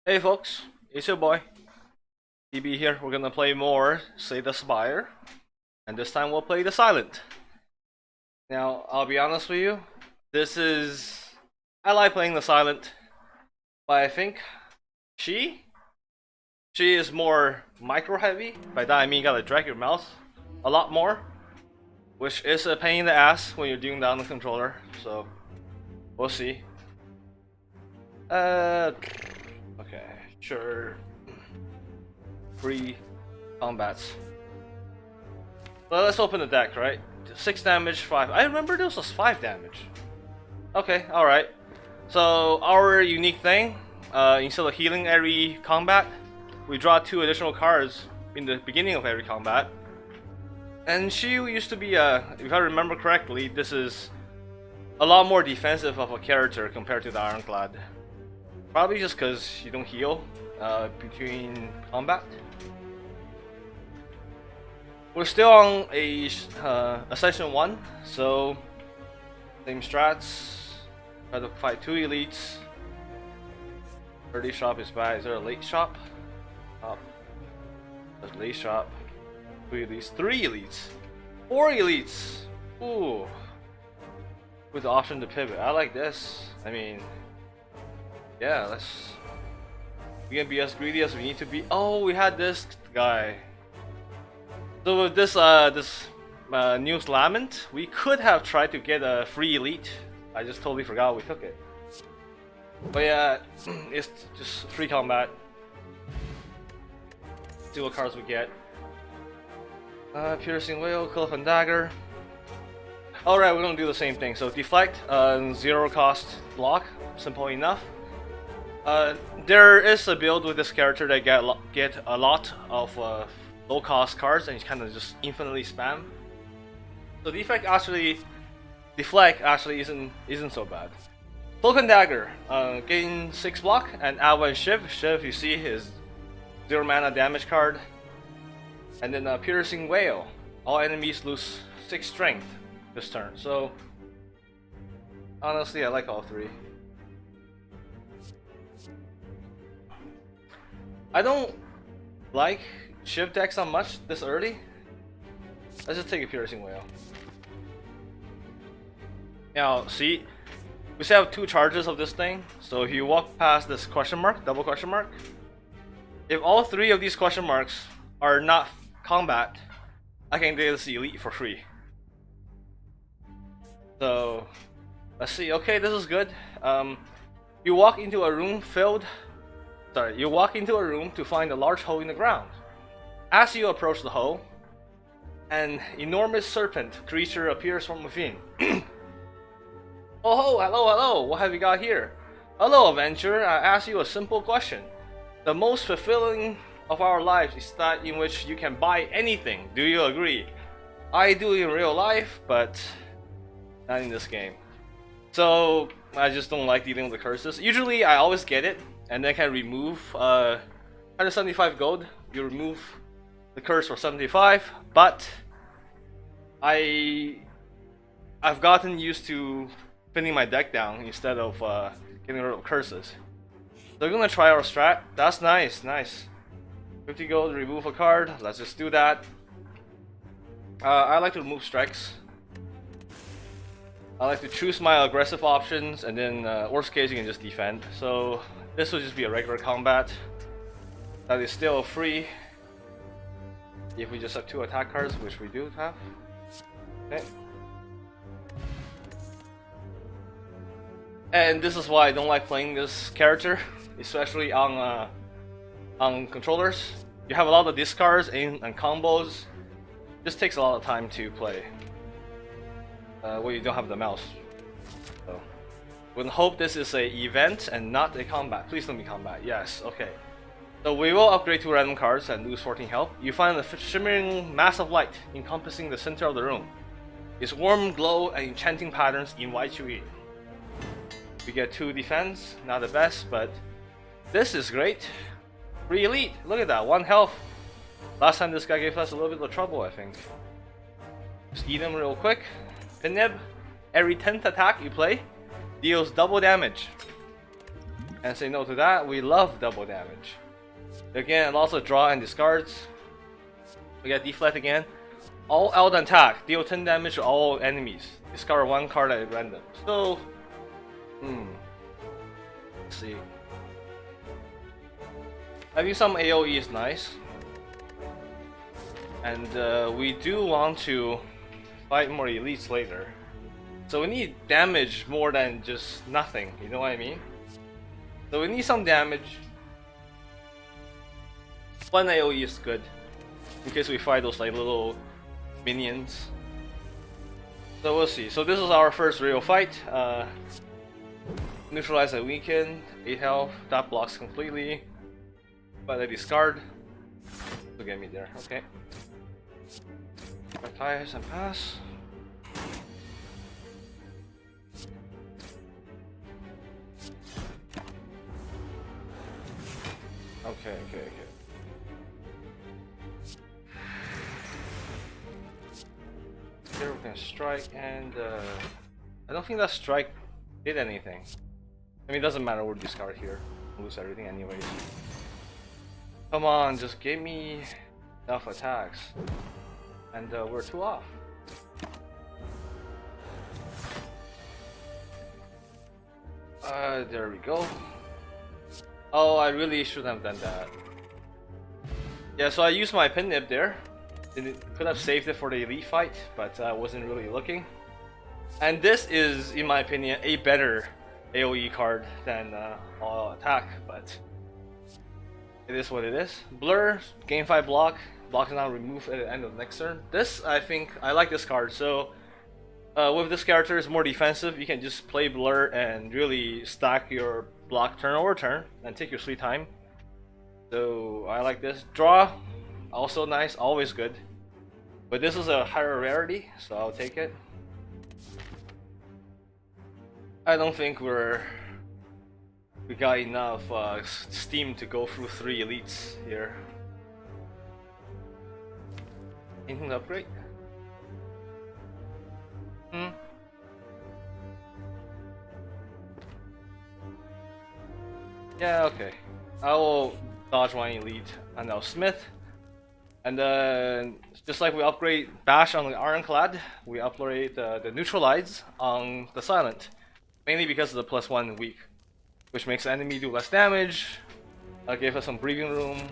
Hey folks, it's your boy, TB here. We're gonna play more Slay the Spire, and this time we'll play the Silent. Now, I'll be honest with you, I like playing the Silent, but I think she, she is more micro heavy. By that I mean you gotta drag your mouse a lot more, which is a pain in the ass when you're doing that on the controller, so we'll see. Okay, sure. Free combats. Well, let's open the deck, right? 6 damage, 5. I remember this was 5 damage. Okay, alright. So, our unique thing, instead of healing every combat, we draw 2 additional cards in the beginning of every combat. And she used to be, if I remember correctly, this is a lot more defensive of a character compared to the Ironclad. Probably just because you don't heal between combat. We're still on a Ascension 1, so same strats. Try to fight 2 elites. Early shop is bad. Is there a late shop? There's late shop. 2 elites. 3 elites. 4 elites! Ooh. With the option to pivot. I like this. I mean, yeah, we can be as greedy as we need to be. Oh, we had this guy. So with this new Lament, we could have tried to get a free elite. I just totally forgot we took it. But yeah, it's just free combat. See what cards we get. Piercing Whale, Cliff and Dagger. Alright, we're gonna do the same thing. So deflect, 0 cost block, simple enough. There is a build with this character that get a lot of low cost cards and you kind of just infinitely spam. So deflect actually isn't so bad. Cloak and Dagger, gain 6 block and add 1 Shiv. Shiv, you see his 0 mana damage card. And then Piercing Whale, all enemies lose 6 strength this turn. So honestly, I like all 3. I don't like Shiv decks that much this early. Let's just take a Piercing Whale. Now, see, we still have 2 charges of this thing. So if you walk past this question mark, double question mark, if all 3 of these question marks are not combat, I can get this elite for free. So let's see. Okay, this is good. You walk into a room you walk into a room to find a large hole in the ground. As you approach the hole, an enormous serpent creature appears from within. Oh, hello, what have you got here? Hello, adventurer, I ask you a simple question. The most fulfilling of our lives is that in which you can buy anything. Do you agree? I do in real life, but not in this game. So, I just don't like dealing with the curses. Usually, I always get it, and then can remove 175 gold. You remove the curse for 75, but I've gotten used to thinning my deck down instead of getting rid of curses. So we're gonna try our strat. That's nice. 50 gold, remove a card. Let's just do that. I like to remove strikes. I like to choose my aggressive options, and then worst case you can just defend. So this will just be a regular combat that is still free if we just have 2 attack cards, which we do have. Okay. And this is why I don't like playing this character, especially on controllers. You have a lot of discards and combos. Just takes a lot of time to play when you don't have the mouse. So we hope this is a event and not a combat. Please don't be combat. Yes, okay. So we will upgrade 2 random cards and lose 14 health. You find a shimmering mass of light encompassing the center of the room. Its warm glow and enchanting patterns invite you in. We get 2 defense, not the best, but this is great. 3 elite, look at that, 1 health. Last time this guy gave us a little bit of trouble, I think. Just eat him real quick. Pinib, every 10th attack you play deals double damage. and say no to that. We love double damage. Again, also draw and discards. We get deflect again. All out attack, deal 10 damage to all enemies. Discard 1 card at random. So, let's see. Having some AoE is nice. And we do want to fight more elites later. So we need damage more than just nothing, you know what I mean? So we need some damage. 1 AoE is good, in case we fight those like little minions. So we'll see. So this is our first real fight. Neutralize and weaken, 8 health, that blocks completely. But I discard to get me there, okay. Tires and pass. Okay. Here we can strike, and I don't think that strike did anything. I mean, it doesn't matter, we'll discard here. We'll lose everything anyways. Come on, just give me enough attacks. And we're 2 off. There we go. Oh, I really shouldn't have done that. Yeah, so I used my pin nib there. Could have saved it for the elite fight, but I wasn't really looking. And this is, in my opinion, a better AoE card than all attack, but it is what it is. Blur, game 5 block. Block is now removed at the end of the next turn. This, I think, I like this card. So with this character, it's more defensive. You can just play Blur and really stack your block turn over turn and take your sweet time. So I like this. Draw, also nice, always good. But this is a higher rarity, so I'll take it. I don't think we got enough steam to go through 3 elites here. Anything to upgrade? Yeah, okay. I will dodge 1 elite and now Smith. And then, just like we upgrade Bash on the Ironclad, we upgrade the Neutralize on the Silent. Mainly because of the +1 weak, which makes the enemy do less damage, give us some breathing room.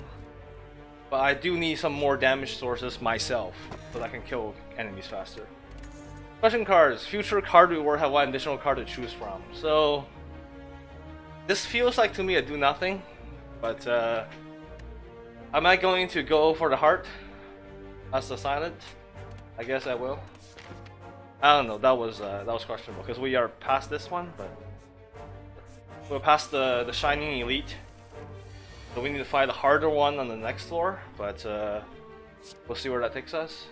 But I do need some more damage sources myself, so that I can kill enemies faster. Question cards. Future card reward have 1 additional card to choose from. So this feels like to me a do nothing, but am I going to go for the heart as the silent? I guess I will. I don't know. That was questionable because we are past this one, but we're past the shining elite. So we need to fight a harder one on the next floor, but we'll see where that takes us.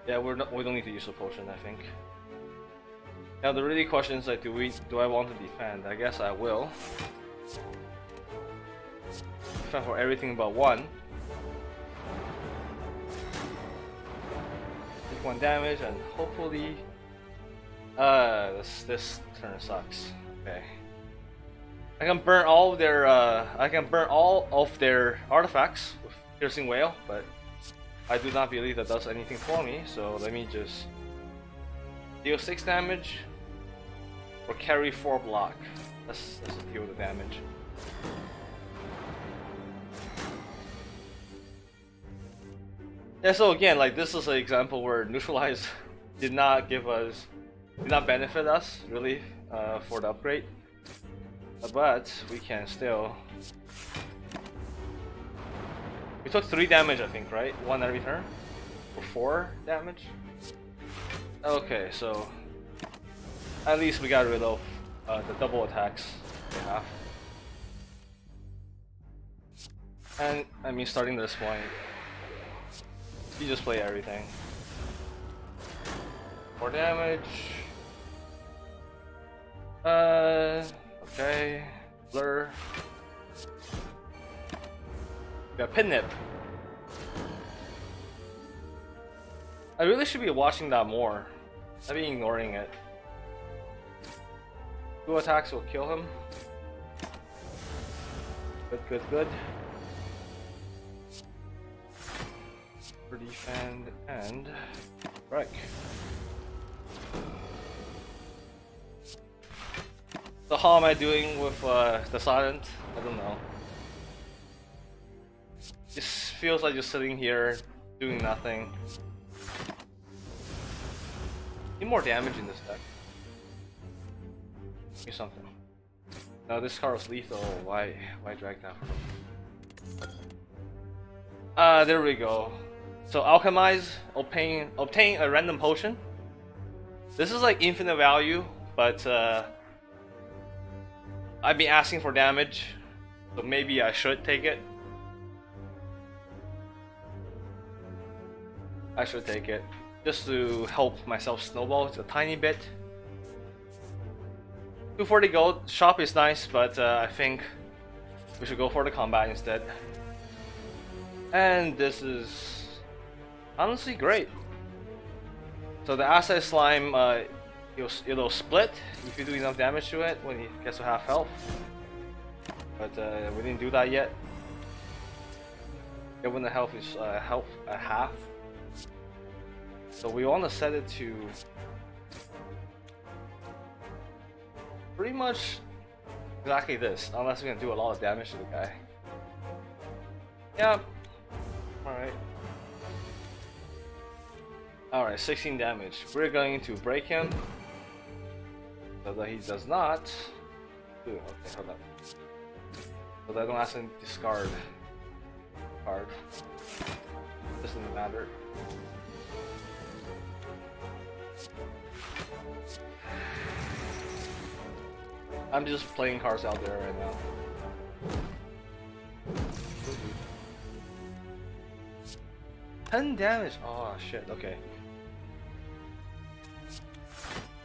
Yeah, we don't need to use a potion, I think. Now the really question is like, do I want to defend? I guess I will. Defend for everything but 1. Take 1 damage and hopefully, this turn sucks. Okay. I can burn all of their artifacts with Piercing Whale, but I do not believe that does anything for me, so let me just deal 6 damage or carry 4 block. Let's deal the damage. Yeah, so again, like this is an example where Neutralize did not benefit us really for the upgrade, but we can still. We took 3 damage, I think, right? 1 every turn, or 4 damage. Okay, so at least we got rid of the double attacks they have. And I mean, starting this point, you just play everything. 4 damage. Okay. Blur. Got Pin Nip. I really should be watching that more. I've been ignoring it. 2 attacks will kill him. Good, good, good. For defend and strike. So how am I doing with the silent? I don't know. This feels like just sitting here doing nothing. Need more damage in this deck. Give me something. No, this card was lethal. Why drag that? There we go. So alchemize, obtain a random potion. This is like infinite value, but I've been asking for damage, so maybe I should take it. I should take it just to help myself snowball a tiny bit. 240 gold. Shop is nice, but I think we should go for the combat instead. And this is honestly great. So the asset slime, it'll split if you do enough damage to it when it gets to half health. But we didn't do that yet. Yeah, when the health is half. So we want to set it to pretty much exactly this, unless we're gonna do a lot of damage to the guy. Yeah. Alright. Alright, 16 damage. We're going to break him so that he does not. Ooh, okay, hold on. So that I don't accidentally discard card. Doesn't matter. I'm just playing cards out there right now. 10 damage. Oh shit. Okay.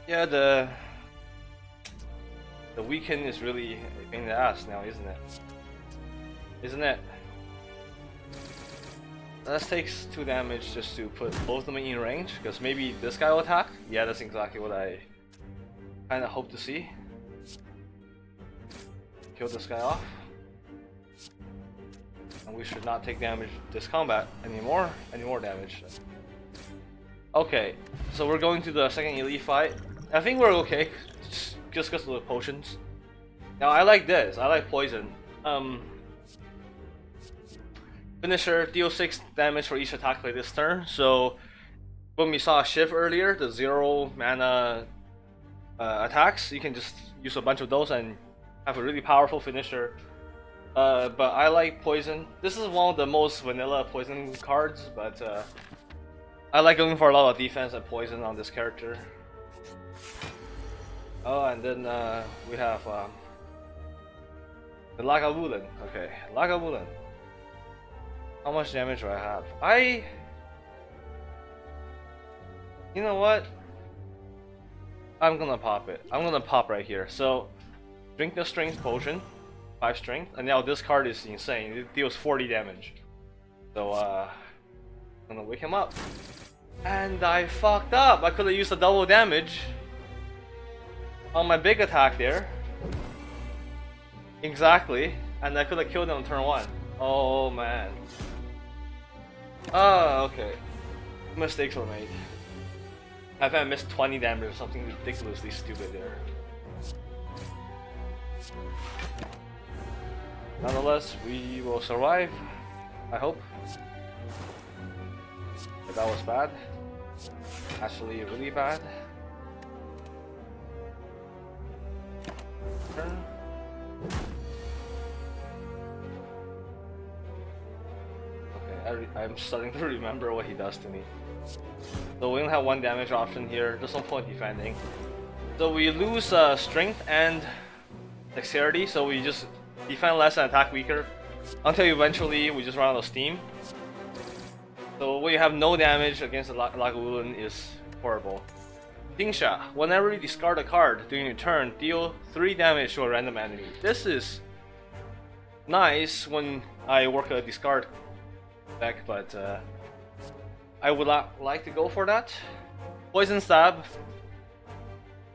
Yeah, the weaken is really a pain in the ass now, isn't it? Isn't it? That takes 2 damage just to put both of them in range, because maybe this guy will attack. Yeah, that's exactly what I kind of hope to see. Kill this guy off. And we should not take damage this combat anymore. Any more damage. Okay, so we're going to the second elite fight. I think we're okay, just because of the potions. Now I like this. I like poison. Finisher, deal 6 damage for each attack play this turn. So when we saw a shift earlier, the 0 mana attacks, you can just use a bunch of those and have a really powerful finisher. But I like poison. This is one of the most vanilla poison cards, but I like going for a lot of defense and poison on this character. Oh, and then we have the Lagavulin. Okay, Lagavulin. How much damage do I have? You know what? I'm gonna pop it. I'm gonna pop right here. So, drink the strength potion, 5 strength, and now this card is insane. It deals 40 damage. So, I'm gonna wake him up. And I fucked up. I could have used a double damage on my big attack there. Exactly. And I could have killed him on turn 1. Oh man. Oh, okay. Mistakes were made. I think I missed 20 damage or something ridiculously stupid there. Nonetheless, we will survive. I hope. But that was bad. Actually, really bad. Turn. Okay, I'm starting to remember what he does to me. So we only have 1 damage option here. There's no point defending. So we lose strength and dexterity. So we just defend less and attack weaker until eventually we just run out of steam. So we have no damage against the Lagavulin is horrible. Dingsha. Whenever you discard a card during your turn, deal 3 damage to a random enemy. This is nice when I work a discard deck, but I would like to go for that. Poison Stab.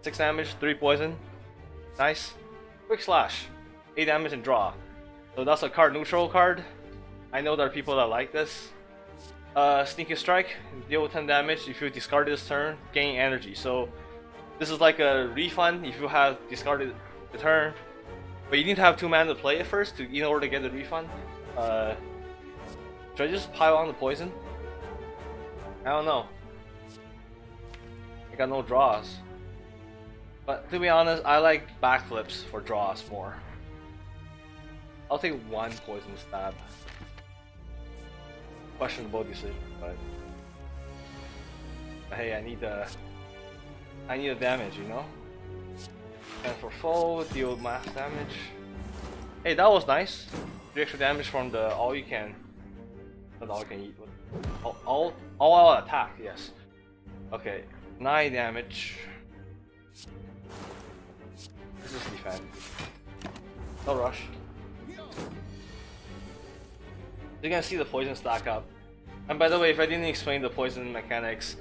6 damage, 3 poison. Nice. Quick Slash. 8 damage and draw. So that's a card neutral card. I know there are people that like this. Sneaky Strike. Deal 10 damage. If you discard this turn, gain energy. So this is like a refund if you have discarded the turn. But you need to have 2 mana to play it first in order to get the refund. Should I just pile on the poison? I don't know. I got no draws. But to be honest, I like backflips for draws more. I'll take 1 poison stab. Questionable decision, but hey, I need the damage, you know? And for foe, deal max damage. Hey, that was nice. 3 extra damage from the all you can eat. All out attack, yes. Okay, 9 damage. Let's just defend. No rush. You're gonna see the poison stack up. And by the way, if I didn't explain the poison mechanics,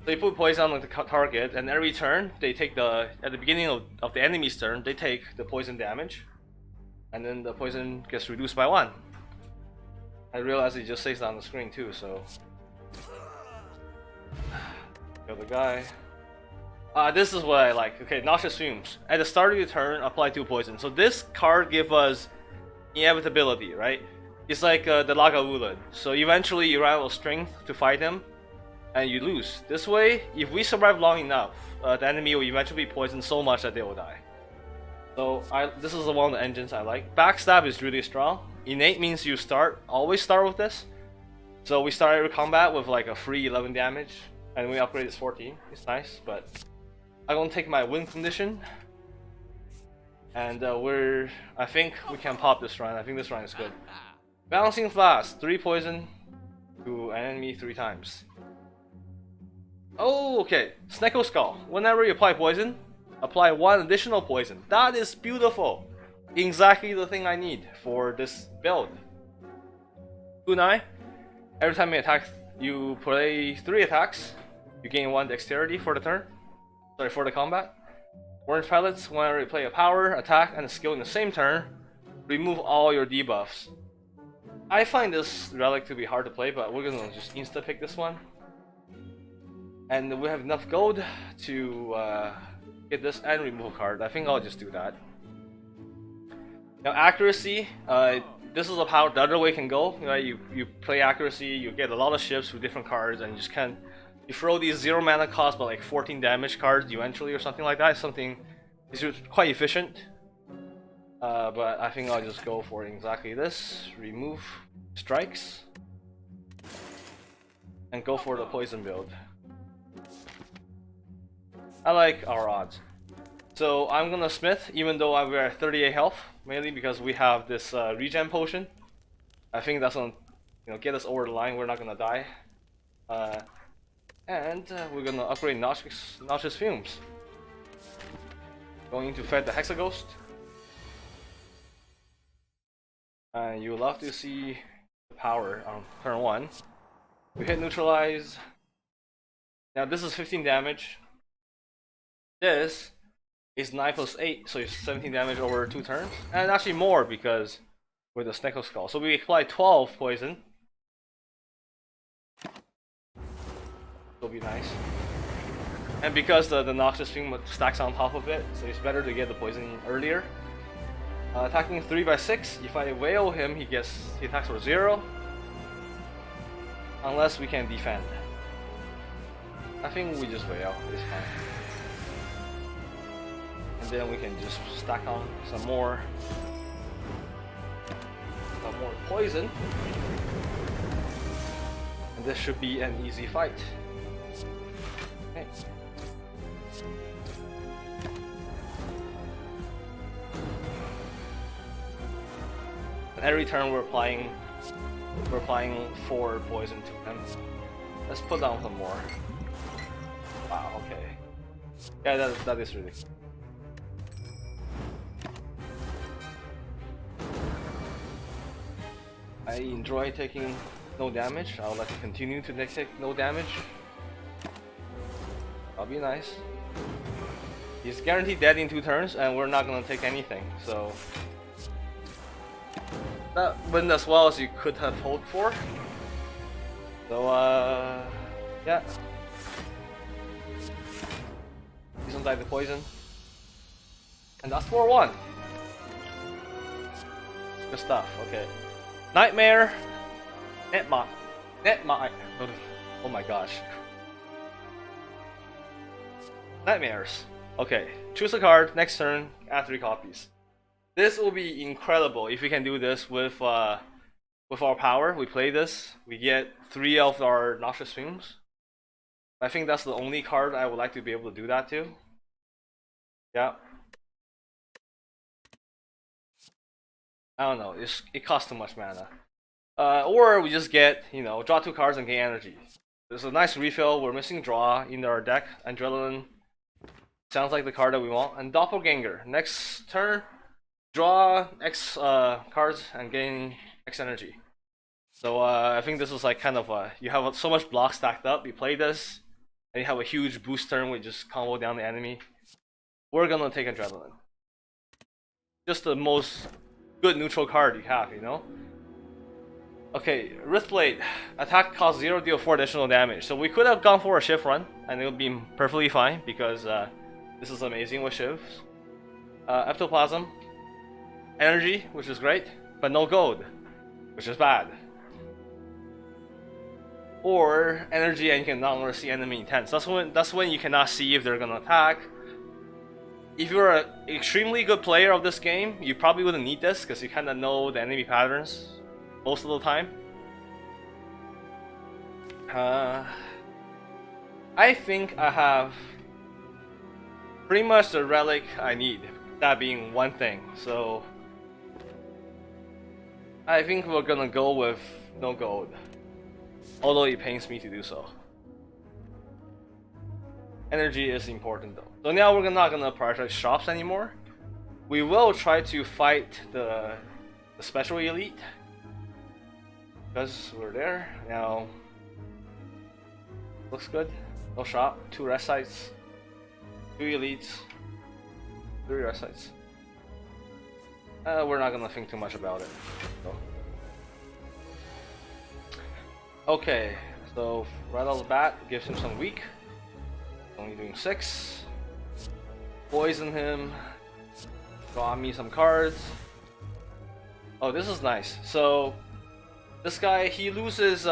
so you put poison on the target, and every turn they take at the beginning of the enemy's turn, they take the poison damage, and then the poison gets reduced by 1. I realize it just says that on the screen too, so kill the guy. This is what I like. Okay, Noxious Fumes. At the start of your turn, apply 2 poison. So this card gives us inevitability, right? It's like the Lagavulin. So eventually you run out of strength to fight him, and you lose. This way, if we survive long enough, the enemy will eventually be poisoned so much that they will die. So this is one of the engines I like. Backstab is really strong. Innate means you always start with this. So we start every combat with like a free 11 damage, and we upgrade this 14. It's nice, but I'm gonna take my win condition, and I think we can pop this run. I think this run is good. Balancing Flask, 3 poison to an enemy 3 times. Oh, okay. Snecko Skull. Whenever you apply poison, apply 1 additional poison. That is beautiful. Exactly the thing I need for this build. Kunai. Every time you attack, you play 3 attacks. You gain 1 dexterity for the turn. Sorry, for the combat. Orange Pilots. Whenever you play a power, attack, and a skill in the same turn, remove all your debuffs. I find this relic to be hard to play, but we're gonna just insta pick this one. And we have enough gold to get this and remove a card. I think I'll just do that. Now accuracy, this is how the other way can go. Right? You play accuracy, you get a lot of ships with different cards, and you just can't. You throw these 0 mana cost but like 14 damage cards eventually or something like that. It's quite efficient. But I think I'll just go for exactly this. Remove strikes. And go for the poison build. I like our odds. So I'm gonna smith even though we're at 38 health. Mainly because we have this regen potion. I think that's gonna get us over the line. We're not gonna die. And we're gonna upgrade Noxious Fumes. Going to fed the Hexaghost. And you love to see the power on turn 1. We hit neutralize. Now this is 15 damage. This is 9 plus 8, so it's 17 damage over 2 turns. And actually more because with the Snecko Skull. So we apply 12 poison. It'll be nice. And because the Noxious Fume stacks on top of it, so it's better to get the poison earlier. Attacking 3 by 6. If I wail him, he attacks for 0. Unless we can defend. I think we just wail. It's fine. And then we can just stack on some more poison. And this should be an easy fight. Okay. Every turn we're applying 4 poison to them. Let's put down some more. Wow, okay. Yeah, that is really cool. I enjoy taking no damage. I would like to continue to take no damage. That'll be nice. He's guaranteed dead in 2 turns, and we're not gonna take anything. So that went as well as you could have hoped for. So yeah. He's gonna die to poison, and that's 4-1. Good stuff. Okay. Nightmare. Netmine. Oh my gosh. Nightmares. Okay. Choose a card. Next turn. Add 3 copies. This will be incredible if we can do this with our power. We play this. We get 3 of our noxious fumes. I think that's the only card I would like to be able to do that to. Yeah. I don't know. It costs too much mana. Or we just get, you know, draw 2 cards and gain energy. There's a nice refill. We're missing draw in our deck. Adrenaline sounds like the card that we want. And Doppelganger. Next turn, draw X cards and gain X energy. So I think this was like kind of you have so much block stacked up. You play this, and you have a huge boost turn with just combo down the enemy. We're gonna take Adrenaline. Just the most good neutral card you have, you know? Okay, Writhblade. Attack cost 0, deal 4 additional damage. So we could have gone for a shift run, and it would be perfectly fine, because this is amazing with shifts. Ectoplasm. Energy, which is great, but no gold, which is bad. Or energy and you can no longer see enemy intents. That's when you cannot see if they're gonna attack. If you're an extremely good player of this game, you probably wouldn't need this because you kind of know the enemy patterns most of the time. I think I have pretty much the relic I need, that being 1 thing. So I think we're gonna go with no gold, although it pains me to do so. Energy is important though. So now we're not gonna prioritize shops anymore. We will try to fight the special elite, because we're there now. Looks good. No shop. 2 rest sites. 2 elites. 3 rest sites. We're not gonna think too much about it. So. Okay, so right off the bat, gives him some weak. Only doing 6. Poison him. Draw me some cards. Oh, this is nice. So this guy, he loses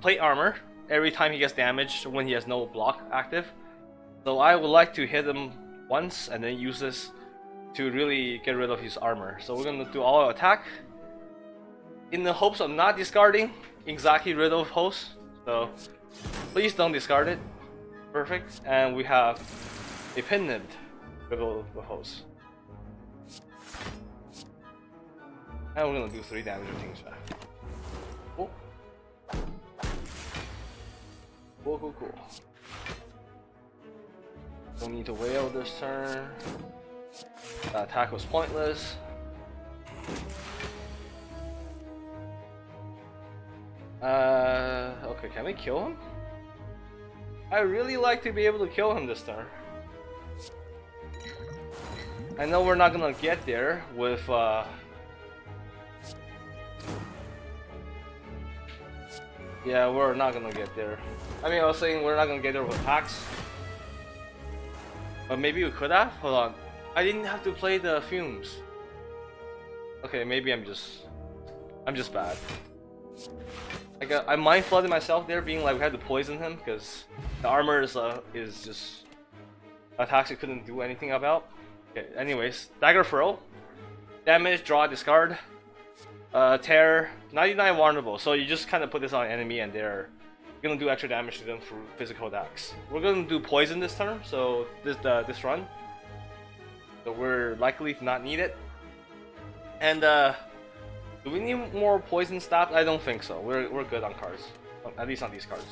plate armor every time he gets damaged when he has no block active. So I would like to hit him once and then use this to really get rid of his armor. So we're gonna do all attack in the hopes of not discarding exactly rid of host. So please don't discard it. Perfect. And we have a pin nibbed rid of the host. And we're gonna do 3 damage with things back. Cool. Cool. Don't need to wail this turn. That attack was pointless. Okay, can we kill him? I really like to be able to kill him this turn. I know we're not gonna get there with yeah, we're not gonna get there. I mean, I was saying we're not gonna get there with attacks. But maybe we could have? Hold on. I didn't have to play the fumes. Okay, maybe I'm just bad. Like I mind flooded myself there, being like we had to poison him because the armor is just attacks you couldn't do anything about. Okay, anyways, dagger throw, damage, draw, discard, tear, 99 vulnerable. So you just kind of put this on enemy and they're gonna do extra damage to them through physical attacks. We're gonna do poison this turn, so this run. So we're likely to not need it. And do we need more poison stabs? I don't think so. We're good on cards, at least on these cards.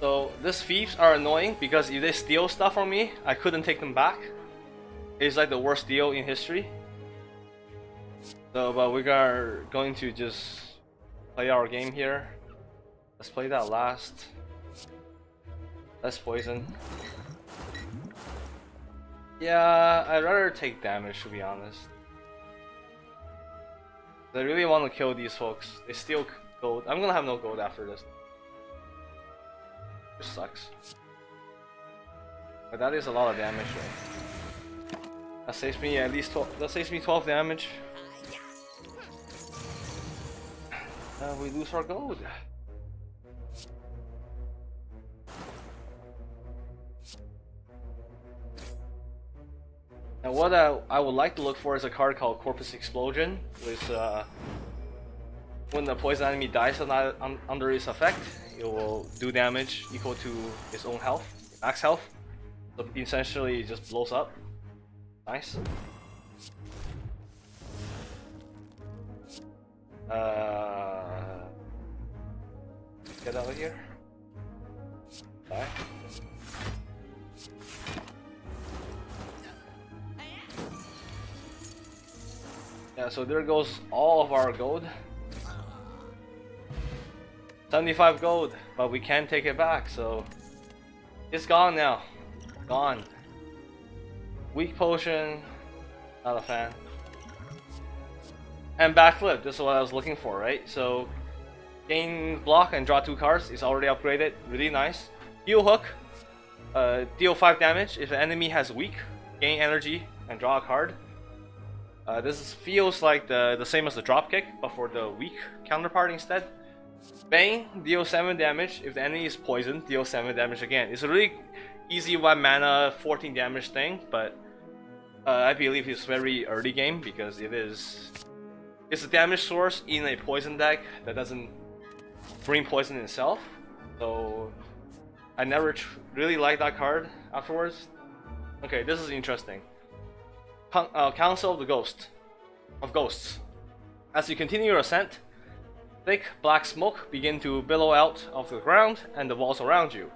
So these thieves are annoying because if they steal stuff from me, I couldn't take them back. It's like the worst deal in history. So, but we are going to just play our game here. Let's play that last. Less poison. Yeah, I'd rather take damage, to be honest. I really want to kill these folks. They steal gold. I'm gonna have no gold after this. This sucks. But that is a lot of damage, right? That saves me at least 12. That saves me 12 damage. We lose our gold. And what I would like to look for is a card called Corpus Explosion, which when the poison enemy dies under its effect, it will do damage equal to its own health, max health. So essentially it just blows up. Nice. Get out of here. Die. Yeah, so there goes all of our gold. 75 gold, but we can't take it back, so it's gone now. Gone. Weak potion, not a fan. And backflip, this is what I was looking for, right? So gain block and draw 2 cards. It's already upgraded, really nice. Heal hook, deal 5 damage. If the enemy has weak, gain energy and draw a card. This feels like the same as the dropkick, but for the weak counterpart instead. Bane, deal 7 damage. If the enemy is poisoned, deal 7 damage again. It's a really easy 1 mana, 14 damage thing, but I believe it's very early game because it's a damage source in a poison deck that doesn't bring poison itself. So I never really liked that card afterwards. Okay, this is interesting. Council of the Ghosts. As you continue your ascent, thick black smoke begin to billow out of the ground and the walls around you,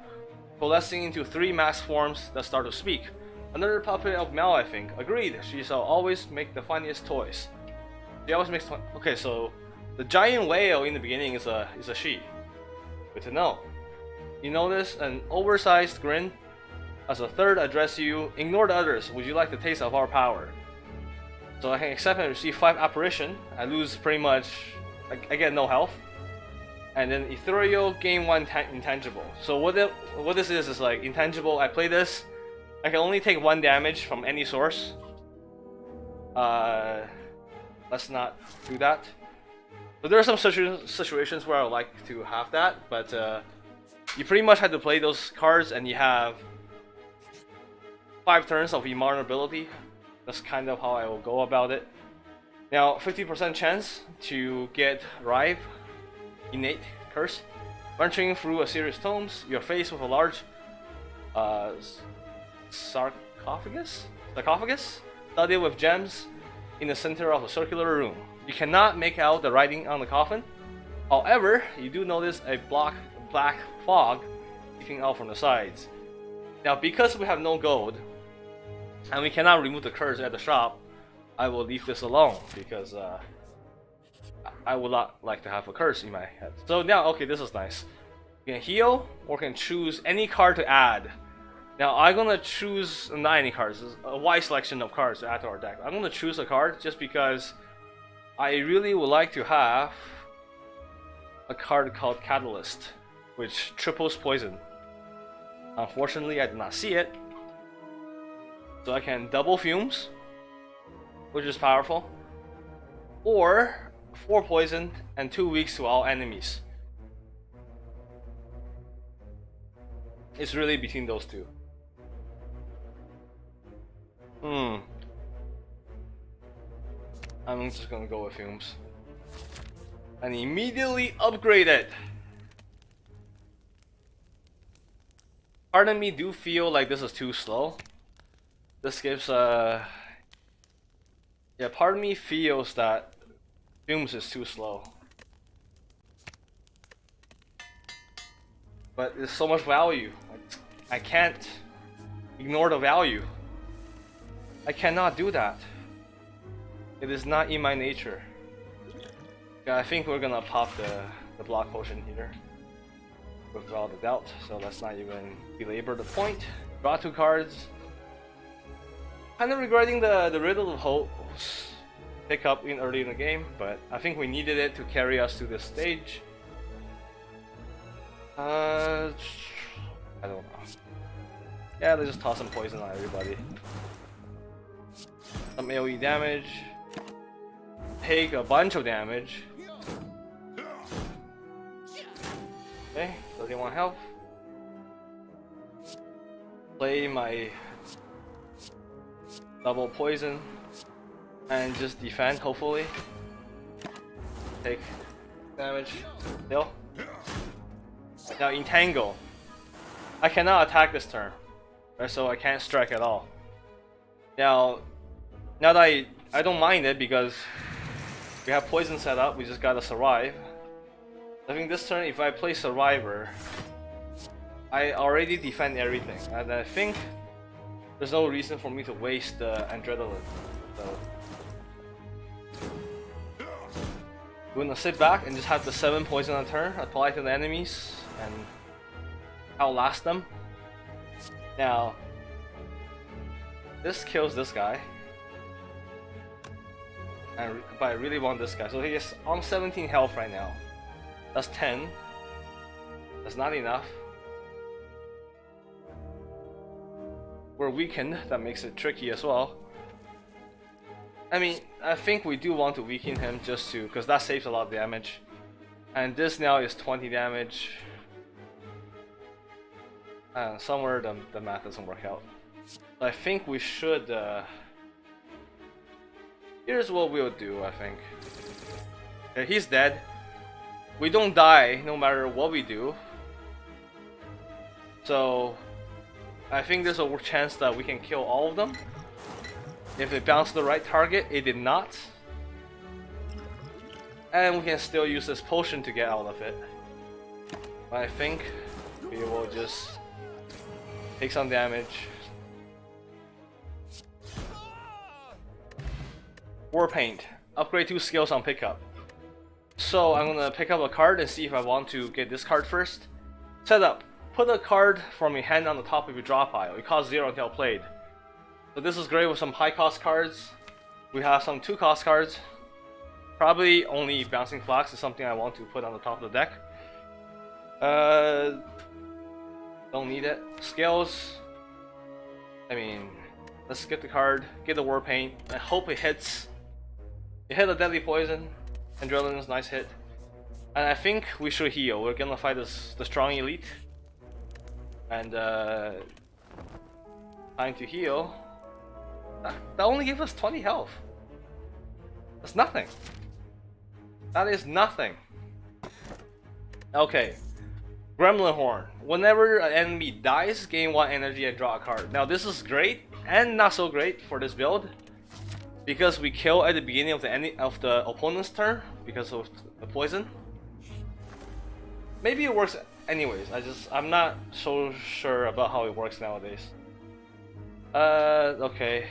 coalescing into 3 mask forms that start to speak. Another puppet of Mal, I think. Agreed. She shall always make the funniest toys. She always makes fun. Okay, so the giant whale in the beginning is a she. Good to know. You notice an oversized grin. As a third address you, ignore the others. Would you like the taste of our power? So I can accept and receive 5 apparition. I lose pretty much. I get no health. And then ethereal, gain 1 intangible. So what this is like intangible. I play this. I can only take 1 damage from any source. Let's not do that. But there are some situations where I would like to have that, but you pretty much have to play those cards and you have 5 turns of invulnerability. That's kind of how I will go about it. Now, 50% chance to get Rive, Innate Curse. Venturing through a series of tomes, you're faced with a large sarcophagus studded with gems in the center of a circular room. You cannot make out the writing on the coffin. However, you do notice a black fog leaking out from the sides. Now, because we have no gold and we cannot remove the curse at the shop, I will leave this alone because I would not like to have a curse in my head. So now, okay, this is nice. You can heal or can choose any card to add. Now I'm gonna choose not any cards, a wide selection of cards to add to our deck. I'm gonna choose a card just because I really would like to have a card called Catalyst, which triples poison. Unfortunately, I did not see it. So I can double fumes, which is powerful, or 4 poison and 2 weaks to all enemies. It's really between those two. I'm just gonna go with fumes. And immediately upgrade it. Part of me do feel like this is too slow. This gives yeah, part of me feels that fumes is too slow. But there's so much value. I can't ignore the value. I cannot do that. It is not in my nature. Yeah, I think we're gonna pop the block potion here. without a doubt. So let's not even belabor the point. Draw 2 cards. Kind of regretting the riddle of hope's pick up in early in the game, but I think we needed it to carry us to this stage. I don't know. Yeah, let's just toss some poison on everybody. Some AoE damage. Take a bunch of damage. Okay, 31 health. Play my double poison and just defend, hopefully. Take damage. Still. Now entangle. I cannot attack this turn, right? So I can't strike at all. Now that I don't mind it because we have poison set up. We just gotta survive. I think this turn, if I play Survivor, I already defend everything, and I think there's no reason for me to waste the Adrenaline. So we're gonna sit back and just have the 7 poison on turn, apply to the enemies, and outlast them. Now, this kills this guy, but I really want this guy. So he is on 17 health right now. That's 10. That's not enough. We're weakened, that makes it tricky as well. I mean, I think we do want to weaken him just to, because that saves a lot of damage. And this now is 20 damage. And somewhere the math doesn't work out. So I think we should... here's what we'll do, I think. Okay, he's dead. We don't die no matter what we do. So I think there's a chance that we can kill all of them. If it bounced the right target, it did not. And we can still use this potion to get out of it. But I think we will just take some damage. War Paint. Upgrade 2 skills on pickup. So I'm gonna pick up a card and see if I want to get this card first. Setup. Put a card from your hand on the top of your draw pile. It costs 0 until played. So this is great with some high cost cards. We have some 2 cost cards. Probably only Bouncing Flax is something I want to put on the top of the deck. Don't need it. Skills. I mean, let's skip the card, get the War Paint. I hope it hits. It hit a Deadly Poison. Adrenaline is a nice hit. And I think we should heal. We're gonna fight the strong elite. And time to heal. That only gave us 20 health. That's nothing. That is nothing. Okay. Gremlin Horn. Whenever an enemy dies, gain 1 energy and draw a card. Now this is great and not so great for this build, because we kill at the beginning of the opponent's turn because of the poison. Maybe it works anyways. I'm not so sure about how it works nowadays. Okay.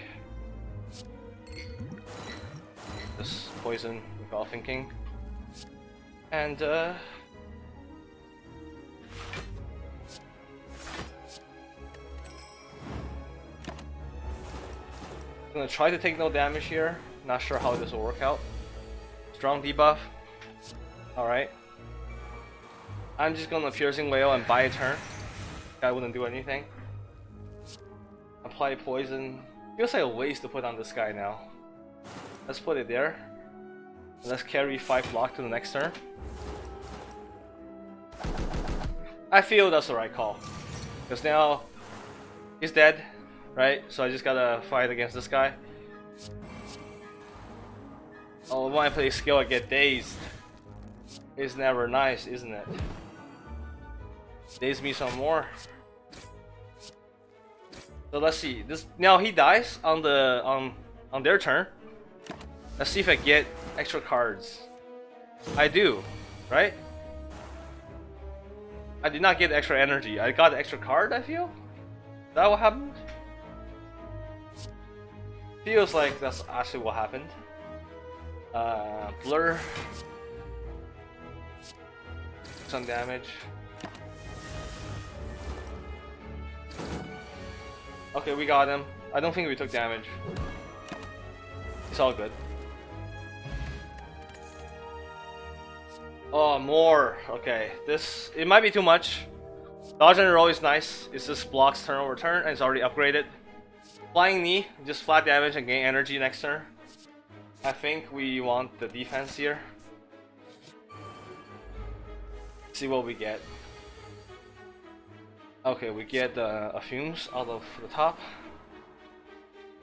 This poison without thinking. And I'm gonna try to take no damage here. Not sure how this will work out. Strong debuff. Alright. I'm just gonna Piercing Wail and buy a turn. I wouldn't do anything. Apply poison. Feels like a waste to put on this guy now. Let's put it there. Let's carry 5 block to the next turn. I feel that's the right call. Because now he's dead, right? So I just gotta fight against this guy. Oh, when I play skill I get dazed. It's never nice, isn't it? Daze me some more. So let's see. This now he dies on their turn. Let's see if I get extra cards. I do, right? I did not get extra energy. I got extra card, I feel? Is that what happened? Feels like that's actually what happened. Blur. Some damage. Okay, we got him. I don't think we took damage. It's all good. Oh, more. Okay, this... It might be too much. Dodge and roll is nice. It just blocks turn over turn and it's already upgraded. Flying knee, just flat damage and gain energy next turn. I think we want the defense here. See what we get. Okay, we get a fumes out of the top.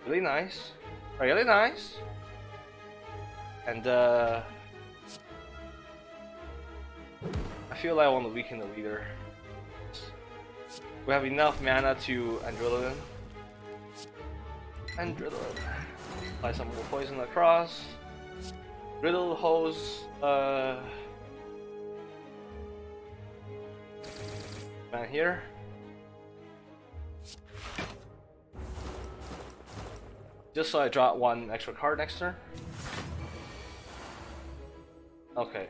Really nice. Really nice. And I feel like I want to weaken the leader. We have enough mana to Adrenaline. Adrenaline. Apply some more poison across. Riddle hose. Man here. Just so I drop one extra card next turn. Okay.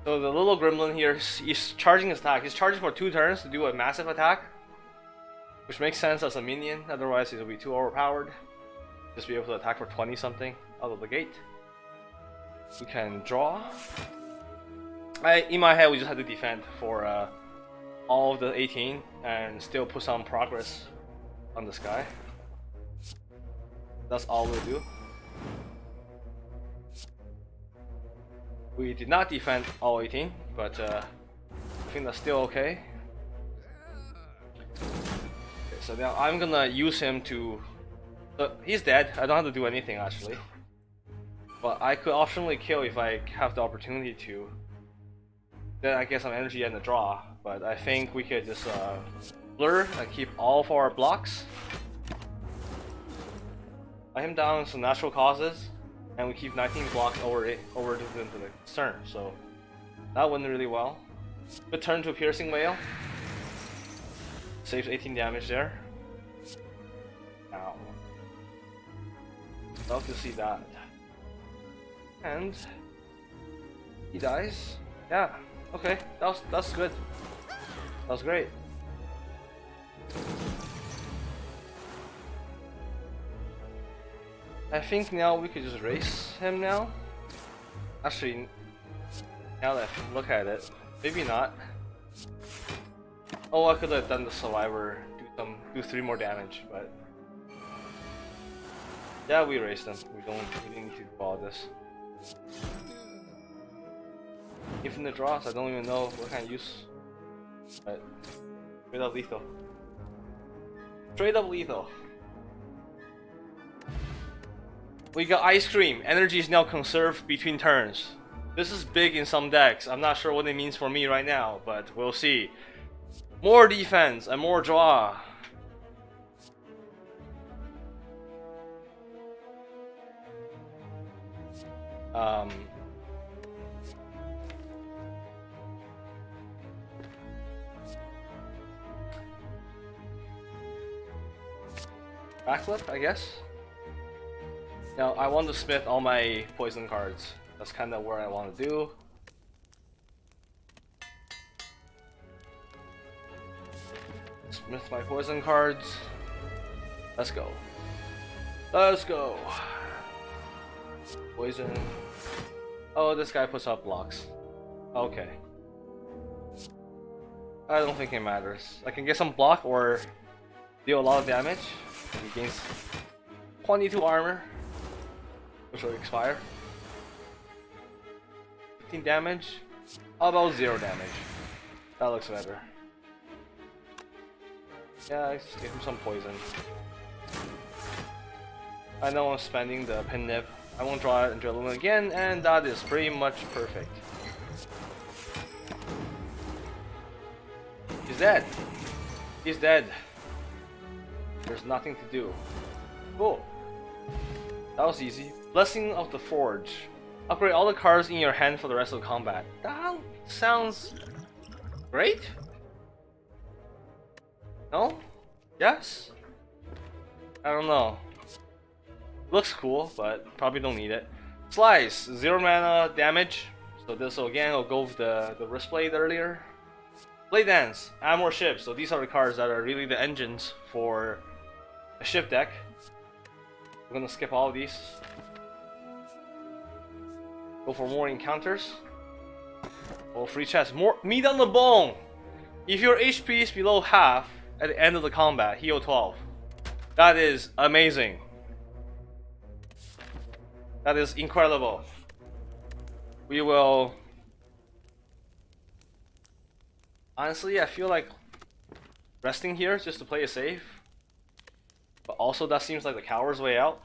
So the little gremlin here, he's charging his attack. He's charging for 2 turns to do a massive attack. Which makes sense as a minion, otherwise it'll be too overpowered. Just be able to attack for 20 something out of the gate. We can draw. In my head we just had to defend for all of the 18 and still put some progress on this guy. That's all we'll do. We did not defend all 18, but I think that's still okay. Okay, so now I'm gonna use him to... he's dead, I don't have to do anything actually. But I could optionally kill if I have the opportunity to. Then I get some energy and the draw, but I think we could just blur and keep all of our blocks. Let him down some natural causes, and we keep 19 blocks over to the turn, so that went really well. Good turn to Piercing Wail. Saves 18 damage there. Ow. Love to see that. And he dies. Yeah. Okay. That's good. That was great. I think now we could just race him now. Actually, now that I look at it, maybe not. Oh, I could have done the survivor, do 3 more damage, but yeah, we raced him. We didn't need to do all this. Infinite draws, I don't even know what kind of use. But straight up lethal. Straight up lethal. We got Ice Cream. Energy is now conserved between turns. This is big in some decks. I'm not sure what it means for me right now, but we'll see. More defense and more draw. Backflip, I guess. Now I want to smith all my poison cards. That's kind of where I want to do. Smith my poison cards. Let's go. Let's go. Poison. Oh, this guy puts up blocks. Okay. I don't think it matters. I can get some block or deal a lot of damage. He gains 22 armor, which will expire. 15 damage. How about 0 damage? That looks better. Yeah, let's give him some poison. I know I'm spending the pin nib. I won't draw it and drill him again, and that is pretty much perfect. He's dead. He's dead. There's nothing to do. Cool. That was easy. Blessing of the Forge. Upgrade all the cards in your hand for the rest of the combat. That sounds great. No? Yes? I don't know. Looks cool, but probably don't need it. Slice. 0 mana damage. So this will again will go with the wrist blade earlier. Blade Dance, add more ships. So these are the cards that are really the engines for a ship deck. We're gonna skip all of these. Go for more encounters. Oh, free chest. More meat on the bone! If your HP is below half at the end of the combat, heal 12. That is amazing. That is incredible. We will... Honestly, I feel like resting here just to play it safe. But also that seems like the coward's way out.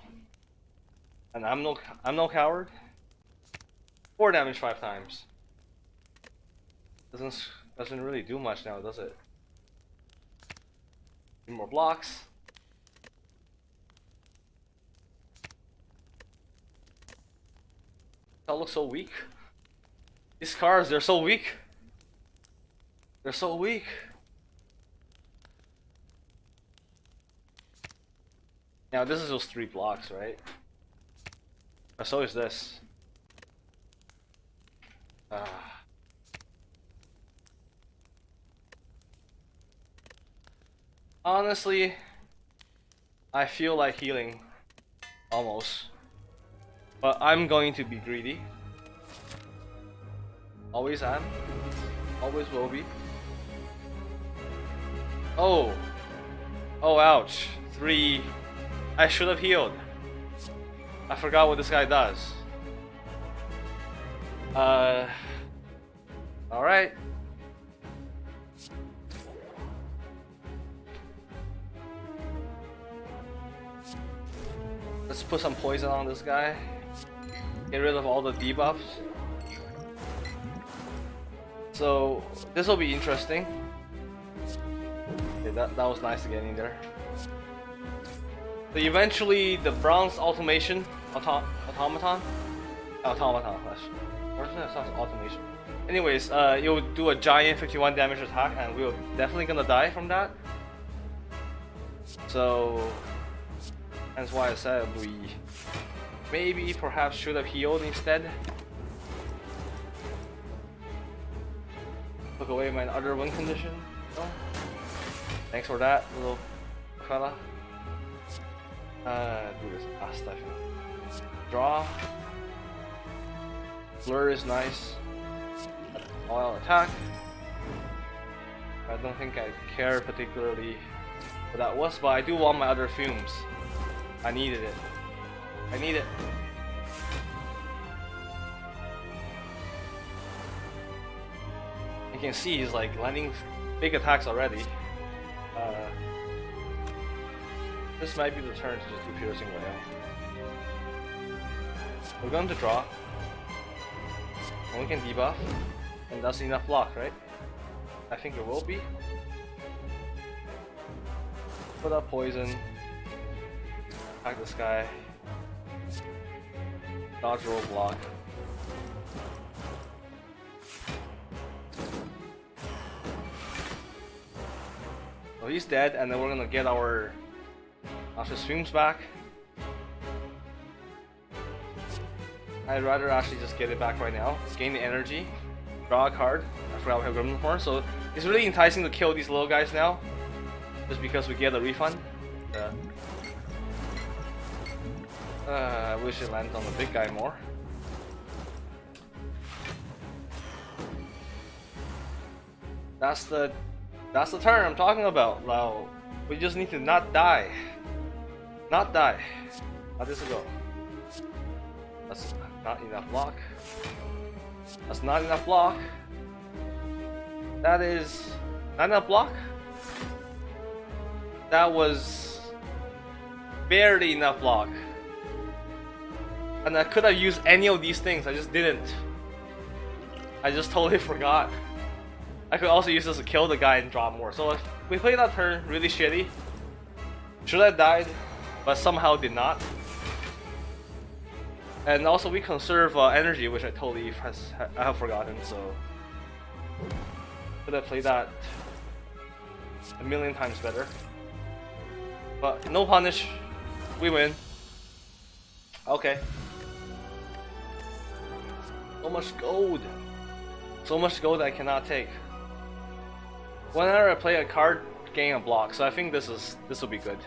And I'm no coward. 4 damage 5 times. Doesn't really do much now, does it? Need more blocks. That looks so weak. These cards, they're so weak. They're so weak. Now this is those 3 blocks, right? So is this. Honestly, I feel like healing. Almost. But I'm going to be greedy. Always am. Always will be. Oh. Oh, ouch. 3. I should have healed. I forgot what this guy does. Alright. Let's put some poison on this guy. Get rid of all the debuffs. So this will be interesting. Okay, that was nice to get in there. So eventually the bronze automation automaton. Or is that automation? Anyways, you'll do a giant 51 damage attack, and we're definitely gonna die from that. So that's why I said we maybe perhaps should have healed instead. Took away my other win condition. Oh. Thanks for that, little fella. Do this last stuff. Draw. Blur is nice. All attack. I don't think I care particularly what that was, but I do want my other fumes. I needed it. I need it. You can see he's like landing big attacks already. This might be the turn to just do piercing wail. We're going to draw. And we can debuff. And that's enough block, right? I think it will be. Put up poison. Attack this guy. Dodge roadblock. So he's dead, and then we're gonna get our Noxious Fumes back. I'd rather actually just get it back right now. Gain the energy. Draw a card. I forgot we have Gremlin Horn, so it's really enticing to kill these little guys now. Just because we get a refund. I wish it landed on the big guy more. That's the turn I'm talking about. Now we just need to not die. Not die. How does it go? That's not enough block. That's not enough block. That is not enough block. That was barely enough block. And I could have used any of these things, I just didn't. I just totally forgot. I could also use this to kill the guy and drop more. So if we played that turn really shitty. Should have died, but somehow did not. And also we conserve energy, which I totally have forgotten, so could have played that a million times better. But no punish, we win. Okay. So much gold. So much gold I cannot take. Whenever I play a card, gain a block. So I think this will be good.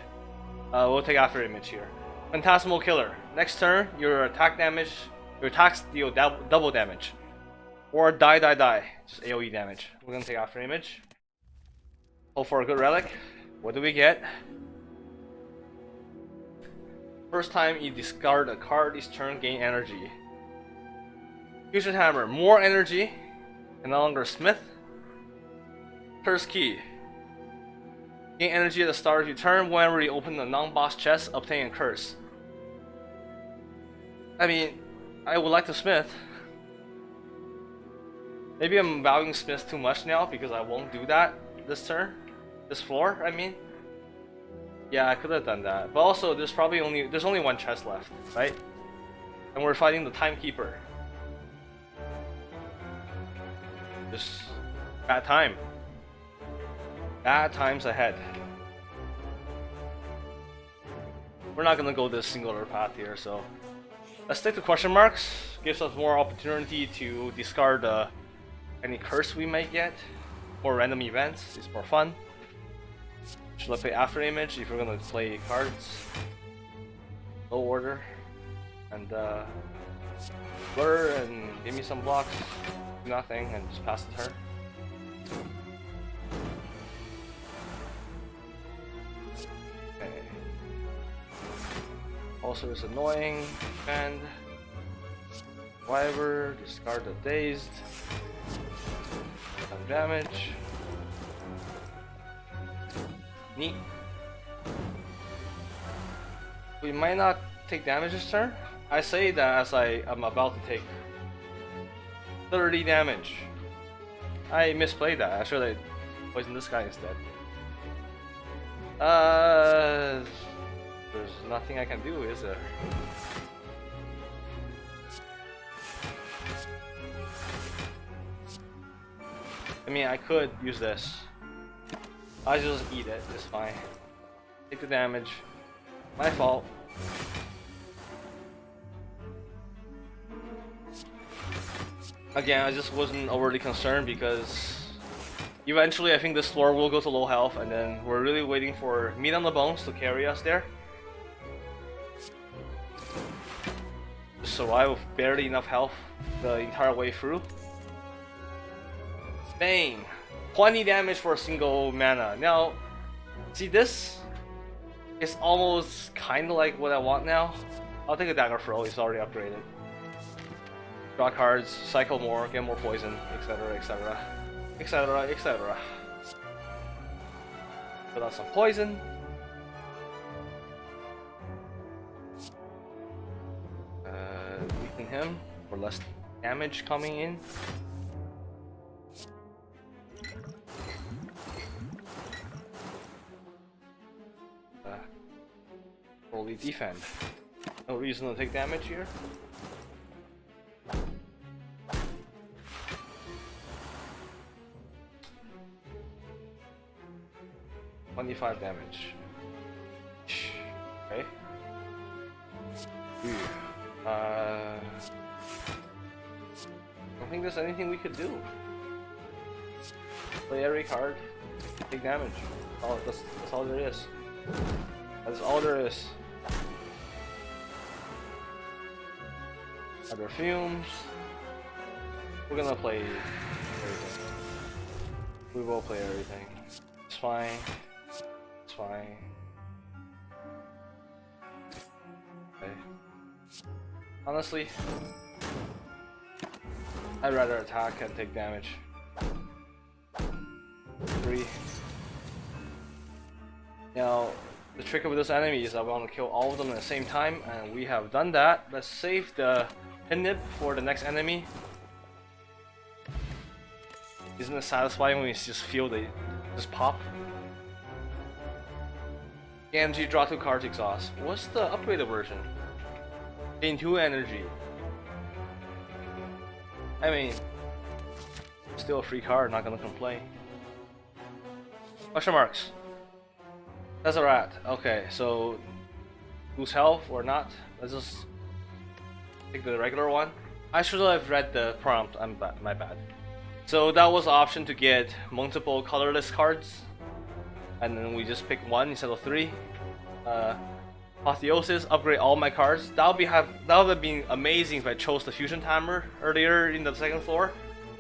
We'll take after image here. Phantasmal Killer. Next turn, your attacks deal double damage. Or die. Just AoE damage. We're gonna take after image. Hope for a good relic. What do we get? First time you discard a card each turn, gain energy. Fusion Hammer, more energy. And no longer Smith. Curse Key. Gain energy at the start of your turn. Whenever you open a non-boss chest, obtain a curse. I mean, I would like to Smith. Maybe I'm valuing Smith too much now because I won't do that this turn. This floor, I mean. Yeah, I could have done that. But also, there's only one chest left, right? And we're fighting the Timekeeper. Just bad time. Bad times ahead. We're not gonna go this singular path here, so let's take the question marks. Gives us more opportunity to discard any curse we may get, or random events. It's more fun. Should I play after image if we're gonna play cards? Low order and blur and give me some blocks. Nothing and just pass the turn. Okay. Also, it's annoying and whatever. Discard the dazed. Some damage. Neat. We might not take damage this turn. I say that as I'm about to take 30 damage. I misplayed that. I should have poisoned this guy instead. There's nothing I can do, is there? I mean, I could use this. I just eat it. It's fine. Take the damage. My fault. Again, I just wasn't overly concerned because eventually I think this floor will go to low health, and then we're really waiting for meat on the bones to carry us there. Just survive with barely enough health the entire way through. Bang! 20 damage for a single mana. Now, see this? It's almost kinda like what I want now. I'll take a dagger throw, it's already upgraded. Draw cards, cycle more, get more poison, etc, etc. Etc, etc. Put out some poison. Weaken him for less damage coming in. Fully defend. No reason to take damage here. $25 damage. Okay. I don't think there's anything we could do. Play every card, take damage. Oh, that's all there is. That's all there is. Other fumes. We're gonna play everything. We will play everything. It's fine. It's fine. Okay. Honestly, I'd rather attack and take damage. 3. Now, the trick with this enemy is I want to kill all of them at the same time, and we have done that. Let's save the pin nib for the next enemy. Isn't it satisfying when you just feel the just pop? AMG draw 2 cards exhaust. What's the upgraded version? Gain 2 energy. I mean, still a free card, not gonna complain. Question marks. That's a rat. Okay, so lose health or not? Let's just take the regular one. I should have read the prompt. My bad. So that was the option to get multiple colorless cards, and then we just pick one instead of three. Apotheosis, upgrade all my cards. That would have been amazing if I chose the fusion timer earlier in the second floor.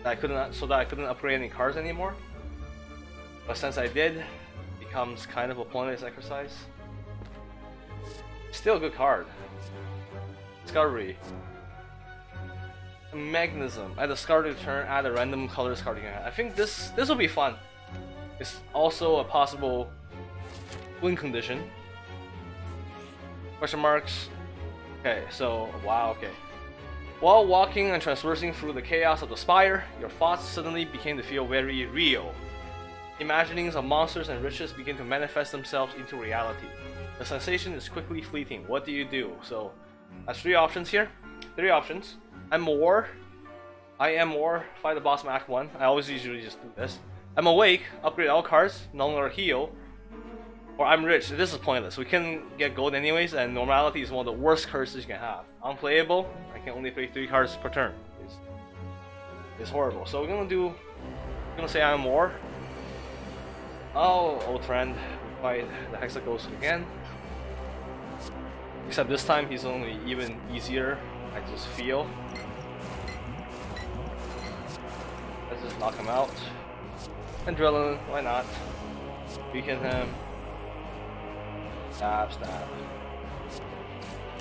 That I couldn't upgrade any cards anymore. But since I did, it becomes kind of a pointless exercise. Still a good card. Discovery. Mechanism. At the start of the turn, add a random colors card you can have. I think this will be fun. It's also a possible win condition. Question marks. Okay, so wow, okay. While walking and traversing through the chaos of the spire, your thoughts suddenly begin to feel very real. Imaginings of monsters and riches begin to manifest themselves into reality. The sensation is quickly fleeting. What do you do? So, that's three options here. Three options. I am war, fight the boss in Act 1. I always usually just do this. I'm awake, upgrade all cards, no longer heal. Or I'm rich. This is pointless. We can get gold anyways, and normality is one of the worst curses you can have. Unplayable, I can only play 3 cards per turn. It's horrible. So we're gonna say I'm war. Oh, old friend. We fight the Hexaghost again. Except this time he's only even easier. I just feel. Let's just knock him out. Adrenaline, why not? Weaken him. Stab.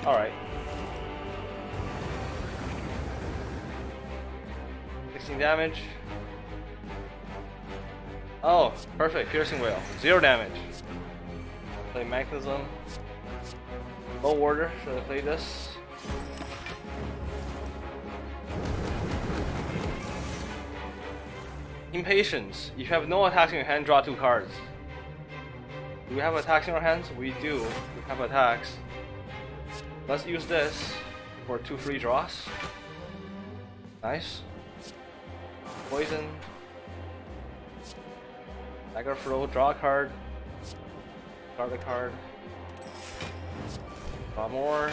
Alright. 16 damage. Oh, perfect. Piercing Wail. 0 damage. Play Mechanism. Low order. Should I play this? Impatience. If you have no attacks in your hand, draw 2 cards. Do we have attacks in our hands? We do. We have attacks. Let's use this for 2 free draws. Nice. Poison. Dagger throw, draw a card. Card a card. Draw more.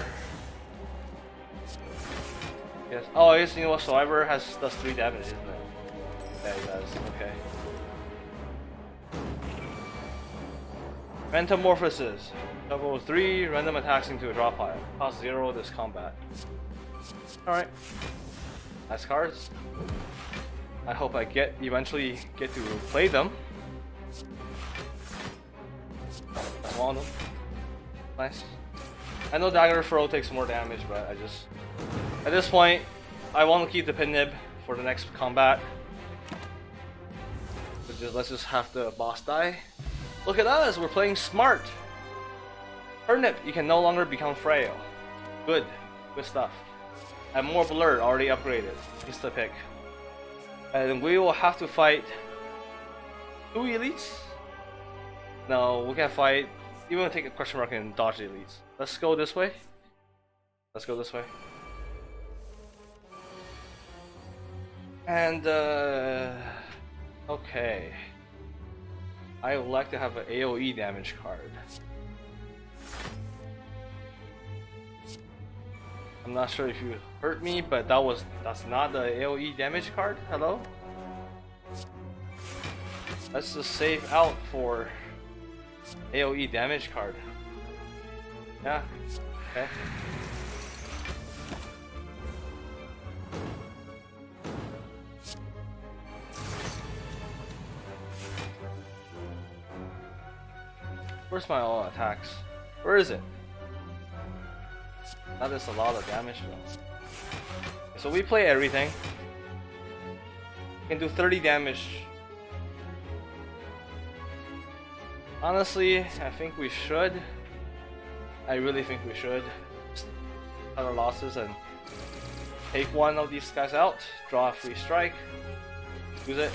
Yes. Oh, I guess you know what? Survivor does 3 damage, isn't it? Yeah, it does. Okay. Metamorphosis. Double 3 random attacks into a draw pile. Cost 0 this combat. Alright. Nice cards. I hope I eventually get to play them. That's one of them. Nice. I know Dagger Throw takes more damage, but I just... At this point, I want to keep the Pin Nib for the next combat. Let's just have the boss die. Look at us, we're playing smart. Turnip, you can no longer become frail. Good stuff. And more blur already upgraded. Insta pick. And we will have to fight 2 elites. No, we can fight. Even take a question mark and dodge the elites. Let's go this way. Let's go this way. And okay. I would like to have an AoE damage card. I'm not sure if you heard me, but that's not the AoE damage card. Hello? Let's just save out for AoE damage card. Yeah. Okay. Where's my all attacks? Where is it? That is a lot of damage though. Okay, so we play everything. We can do 30 damage. Honestly, I think we should. I really think we should. Cut our losses and take one of these guys out. Draw a free strike. Use it.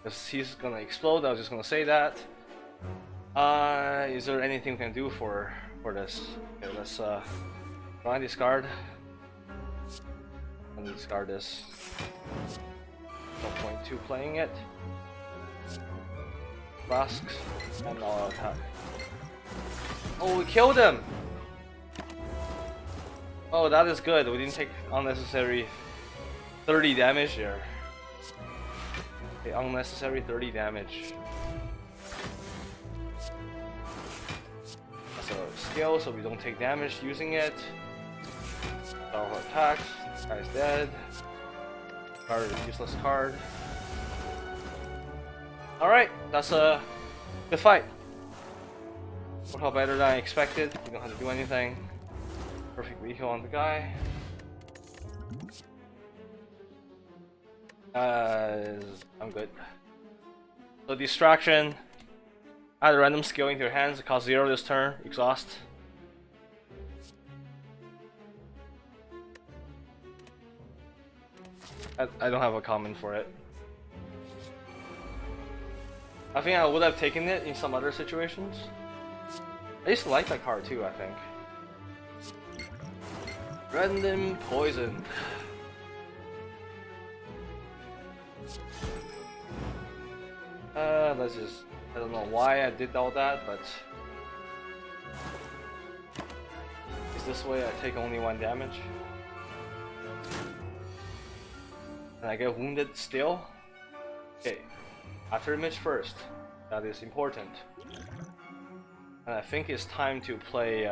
If he's gonna explode, I was just gonna say that. Is there anything we can do for this? Okay, let's draw and discard. And discard this. No point to playing it. Flasks and all attack. Oh, we killed him! Oh, that is good. We didn't take unnecessary 30 damage there. Okay, unnecessary 30 damage. That's a skill, so we don't take damage using it. Our attacks. This guy's dead. Card, useless card. Alright, that's a good fight. Worked out better than I expected. We don't have to do anything. Perfect recall on the guy. I'm good. So distraction. Add a random skill into your hands. It costs 0 this turn. Exhaust. I don't have a comment for it. I think I would have taken it in some other situations. I used to like that card too, I think. Random poison. Let's just... I don't know why I did all that, but... Is this way I take only 1 damage? And I get wounded still? Okay. After image first. That is important. And I think it's time to play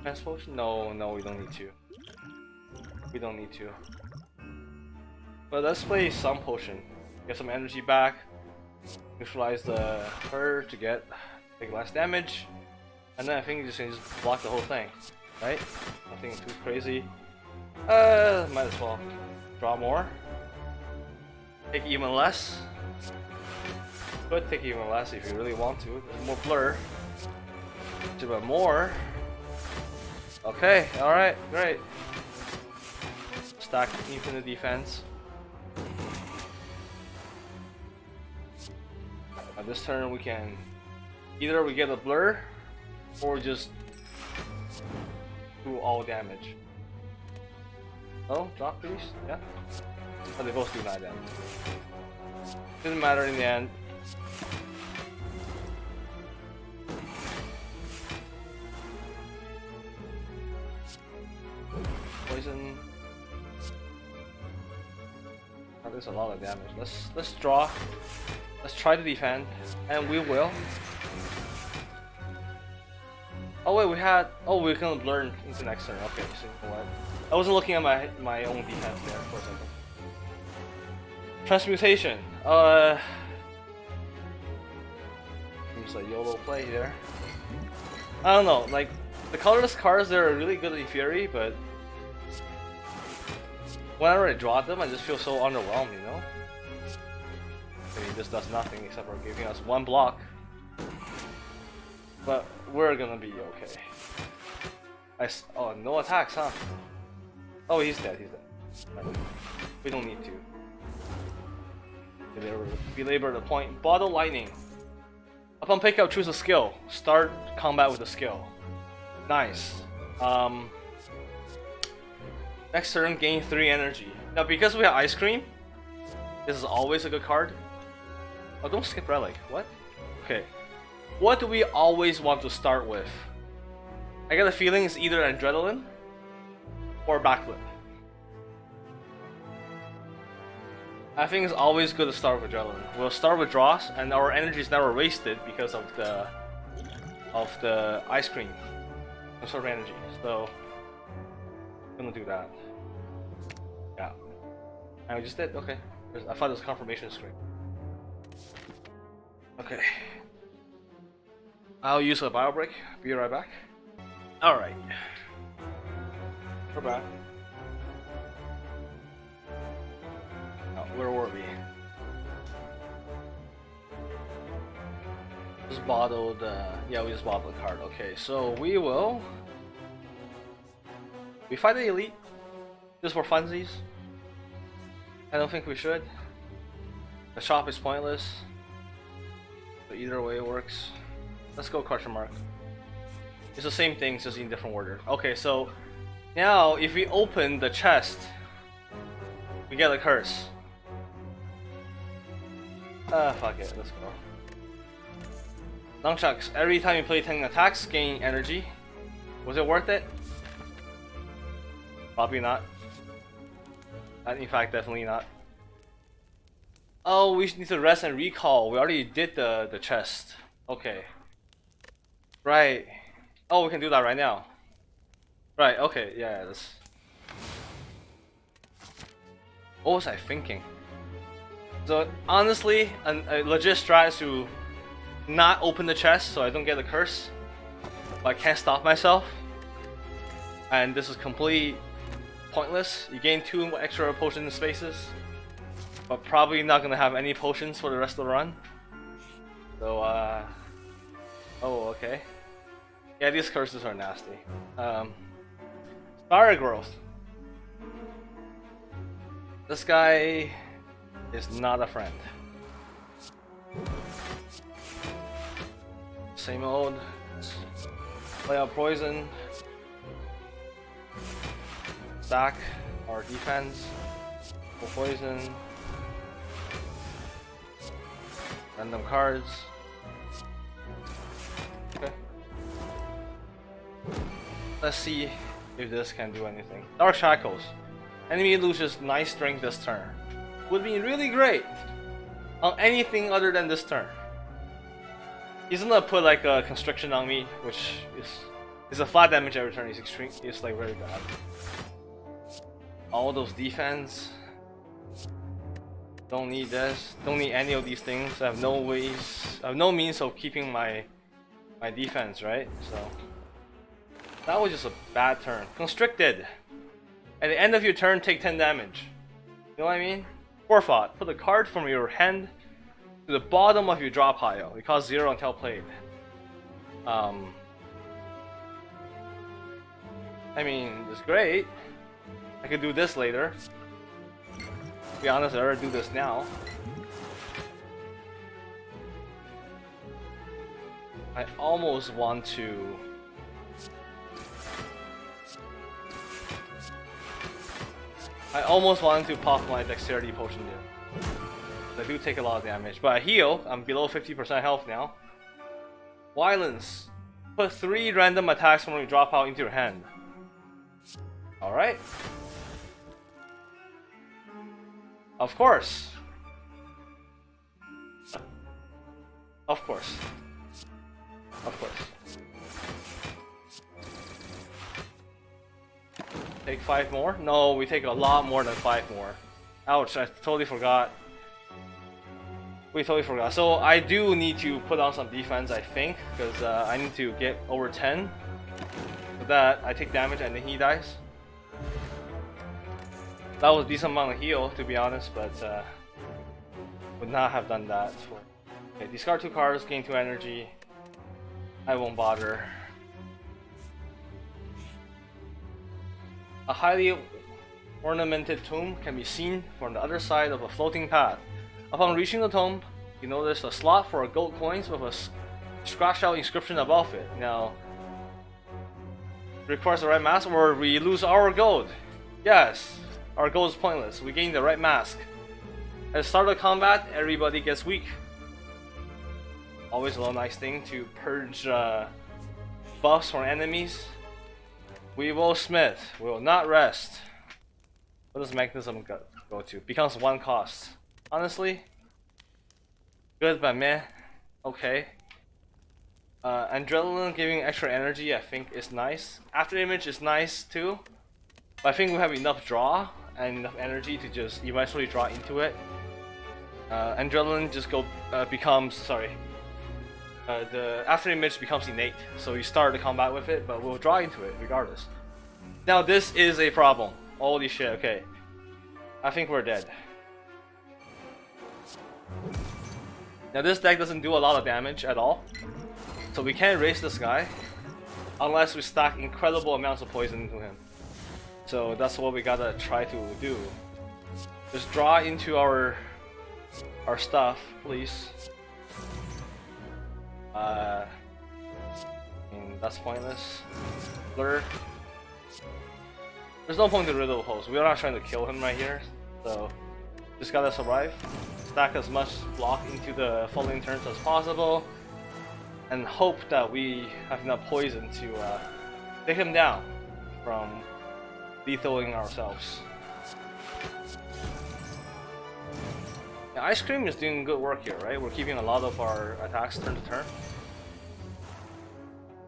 Transpotion? No, we don't need to. We don't need to. But let's play some potion. Get some energy back. Neutralize the her to take less damage. And then I think you just can block the whole thing. Right? Nothing too crazy. Might as well draw more. Take even less. Could take even less if you really want to. There's more blur. Do it more. Okay, alright, great. Stack infinite defense. At this turn we can either we get a blur or just do all damage. Oh, drop these? Yeah. Oh, they both do 9 damage. Didn't matter in the end. Poison. Oh, there's a lot of damage. Let's draw. Let's try to defend, and we will. Oh wait, we're gonna blur into next turn. Okay, so you know what? I wasn't looking at my own defense there for a second. Transmutation. Seems like YOLO play here. I don't know, like the colorless cards, they're really good in Fury, but whenever I draw them, I just feel so underwhelmed, you know? I mean, this does nothing except for giving us 1 block. But we're gonna be okay. Oh, no attacks, huh? Oh, he's dead, We don't need to. Belabor the point. Bottle Lightning. Upon pickup, choose a skill. Start combat with a skill. Nice. Next turn, gain 3 energy. Now, because we have Ice Cream, this is always a good card. Oh, don't skip Relic. What? Okay. What do we always want to start with? I get a feeling it's either Adrenaline or Backflip. I think it's always good to start with Adrenaline. We'll start with draws, and our energy is never wasted because of the Ice Cream. Conserve energy. So I'm gonna do that. Yeah. And we just did? Okay. I thought it was a confirmation screen. Okay. I'll use a bio break. Be right back. Alright. We're back. Oh, where were we? Just bottled, yeah, we just bottled the card. Okay, so we fight the elite just for funsies. I don't think we should. The shop is pointless. But either way it works. Let's go question mark. It's the same thing, just in different order. Okay, so now if we open the chest, we get a curse. Fuck it, let's go. Nunchucks. Every time you play 10 attacks, gain energy. Was it worth it? Probably not. In fact, definitely not. Oh, we need to rest and recall. We already did the chest. Okay. Right. Oh, we can do that right now. Right, okay, yeah, that's... What was I thinking? So, honestly, a legit strat is to not open the chest so I don't get a curse. But I can't stop myself. And this is completely pointless. You gain 2 extra potion spaces. But probably not gonna have any potions for the rest of the run. So, oh, okay. Yeah, these curses are nasty. Spire growth. This guy is not a friend. Same old. Play out poison. Stack our defense. For poison. Random cards. Okay. Let's see if this can do anything. Dark Shackles. Enemy loses 9 strength this turn. Would be really great on anything other than this turn. He's gonna put like a constriction on me, which is a flat damage every turn. It's like very bad. All those defense. Don't need this. Don't need any of these things. I have no means of keeping my defense, right? So that was just a bad turn. Constricted. At the end of your turn, take 10 damage. You know what I mean? Forethought. Put a card from your hand to the bottom of your draw pile. It costs 0 until played. I mean, it's great. I could do this later. To be honest, I'd rather do this now. I almost want to... I almost wanted to pop my dexterity potion there. I do take a lot of damage, but I heal. I'm below 50% health now. Violence. Put 3 random attacks from your drop out into your hand. Alright. Of course. Of course. Of course. Take 5 more? No, we take a lot more than 5 more. Ouch, I totally forgot. We totally forgot. So I do need to put on some defense, I think, because I need to get over 10. With that, I take damage and then he dies. That was a decent amount of heal, to be honest, but would not have done that. Okay, discard 2 cards, gain 2 energy. I won't bother. A highly ornamented tomb can be seen from the other side of a floating path. Upon reaching the tomb, you notice a slot for a gold coins with a scratched out inscription above it. Now, requires the right mask or we lose our gold. Yes, our gold is pointless. We gain the right mask. At the start of combat, everybody gets weak. Always a little nice thing to purge buffs from enemies. We will smith. We will not rest. What does mechanism go to? Becomes 1 cost. Honestly, good but meh. Okay. Adrenaline giving extra energy I think is nice. After image is nice too. But I think we have enough draw and enough energy to just eventually draw into it. Adrenaline just becomes the after image becomes innate, so you start the combat with it, but we'll draw into it regardless. Now this is a problem. Holy shit, okay. I think we're dead. Now this deck doesn't do a lot of damage at all, so we can't raise this guy unless we stack incredible amounts of poison into him. So that's what we gotta try to do. Just draw into our stuff, please. That's pointless. Blur. There's no point to riddle host. We're not trying to kill him right here, so just gotta survive. Stack as much block into the following turns as possible, and hope that we have enough poison to take him down from lethaling ourselves. Yeah, Ice Cream is doing good work here, right? We're keeping a lot of our attacks turn to turn.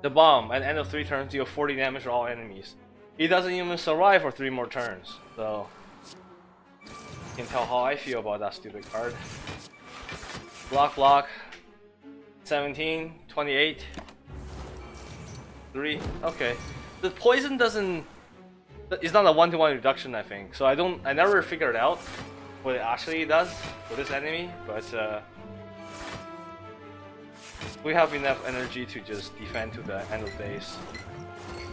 The bomb at the end of 3 turns deal 40 damage to all enemies. He doesn't even survive for 3 more turns, so you can tell how I feel about that stupid card. Block, 17, 28, 3. Okay, the poison doesn't. It's not a 1-to-1 reduction, I think. So I never figured out what it actually does for this enemy, but we have enough energy to just defend to the end of days,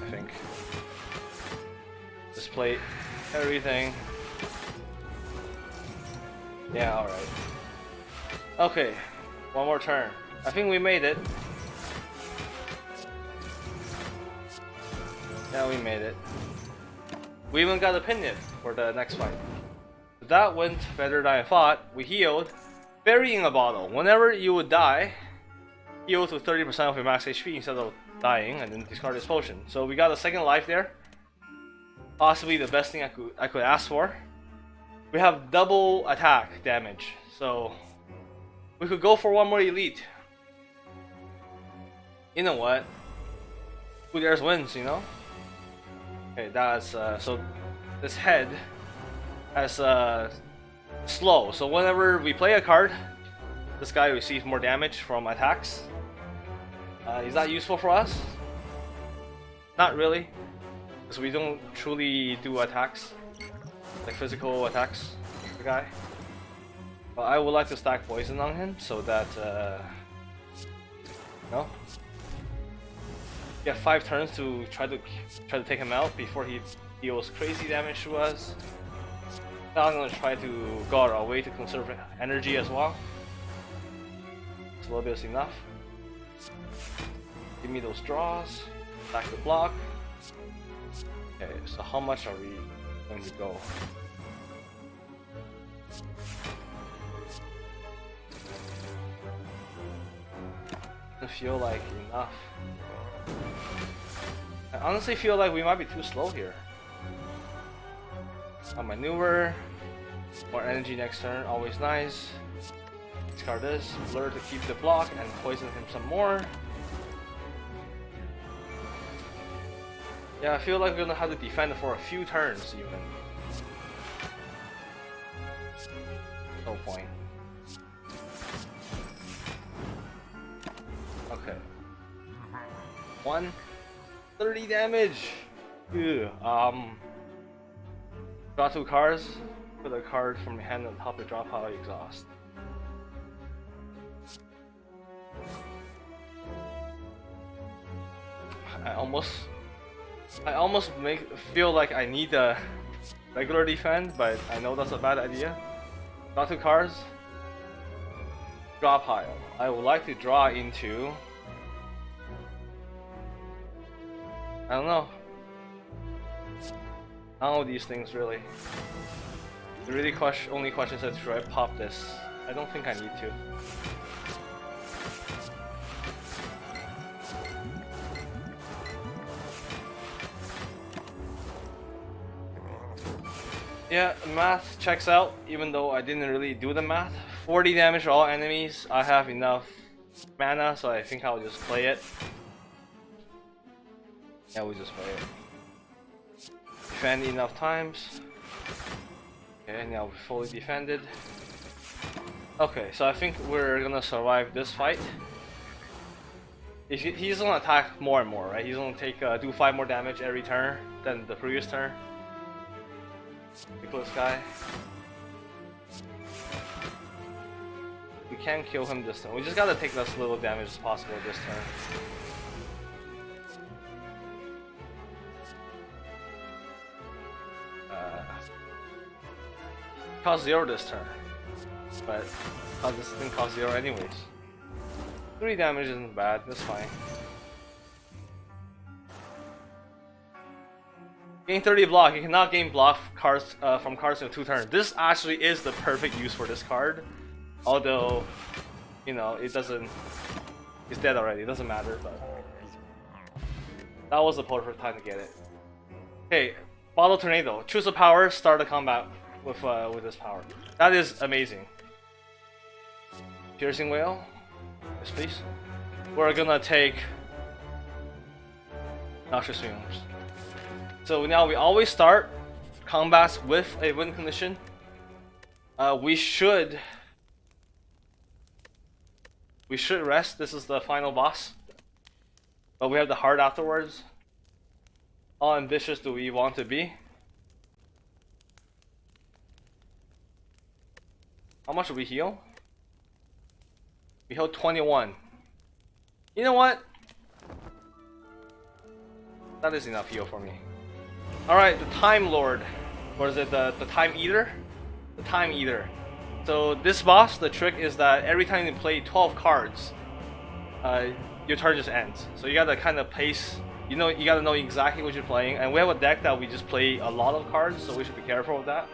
I think. Just play everything. Yeah, alright. Okay, one more turn. I think we made it. Yeah, we made it. We even got a pin for the next fight. That went better than I thought. We healed. Burying a bottle. Whenever you would die, heal to 30% of your max HP instead of dying, and then discard this potion. So we got a second life there. Possibly the best thing I could ask for. We have double attack damage, so we could go for one more elite. You know what? Who dares wins, you know? Okay, that's so this head has slow. So whenever we play a card, this guy receives more damage from attacks. Is that useful for us? Not really, because we don't truly do attacks, like physical attacks. The guy. But I would like to stack poison on him so that no. Get 5 turns to try to take him out before he deals crazy damage to us. Now I'm gonna try to go our way to conserve energy as well. A little bit is enough. Give me those draws. Back the block. Okay, so how much are we going to go? Doesn't feel like enough. I honestly feel like we might be too slow here. A maneuver, more energy next turn, always nice. Discard this, blur to keep the block and poison him some more. Yeah, I feel like we're gonna have to defend for a few turns even. No point. Okay. 30 damage! Ew. Draw 2 cards, put a card from your hand on top of draw pile exhaust. I almost feel like I need a regular defend, but I know that's a bad idea. Draw 2 cards, draw pile. I would like to draw into, I don't know. None of these things really. The really only question is, should I pop this? I don't think I need to. Yeah, math checks out, even though I didn't really do the math. 40 damage to all enemies. I have enough mana, so I think I'll just play it. Yeah, we'll just play it. Defend enough times. Okay, now we're fully defended. Okay, so I think we're gonna survive this fight. He's gonna attack more and more, right? He's gonna take do 5 more damage every turn than the previous turn. Ridiculous guy. We can kill him this turn. We just gotta take as little damage as possible this turn. Cost 0 this turn, but this thing costs 0 anyways. 3 damage isn't bad, that's fine. Gain 30 block. You cannot gain block cards from cards in 2 turns. This actually is the perfect use for this card, although you know it doesn't. It's dead already. It doesn't matter, but That was the perfect time to get it. Okay, Bottle Tornado. Choose a power, start the combat with this power. That is amazing. Piercing Whale. Yes, please. We're gonna take Noxious Swingers. So now we always start combats with a win condition. We should rest. This is the final boss, but we have the heart afterwards. How ambitious do we want to be? How much do we heal? We heal 21. You know what? That is enough heal for me. Alright, the Time Lord. Or is it the Time Eater? The Time Eater. So this boss, the trick is that every time you play 12 cards, your turn just ends. So you gotta kind of pace, you gotta know exactly what you're playing. And we have a deck that we just play a lot of cards, so we should be careful with that.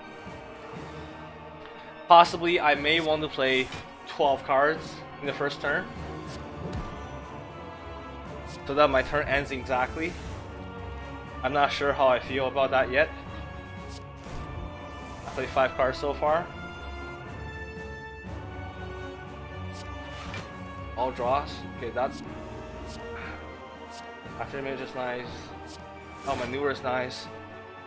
Possibly I may want to play 12 cards in the first turn, so that my turn ends exactly. I'm not sure how I feel about that yet. I played 5 cards so far. All draws. Okay, that's... Afterimage is nice. Oh, Manure is nice.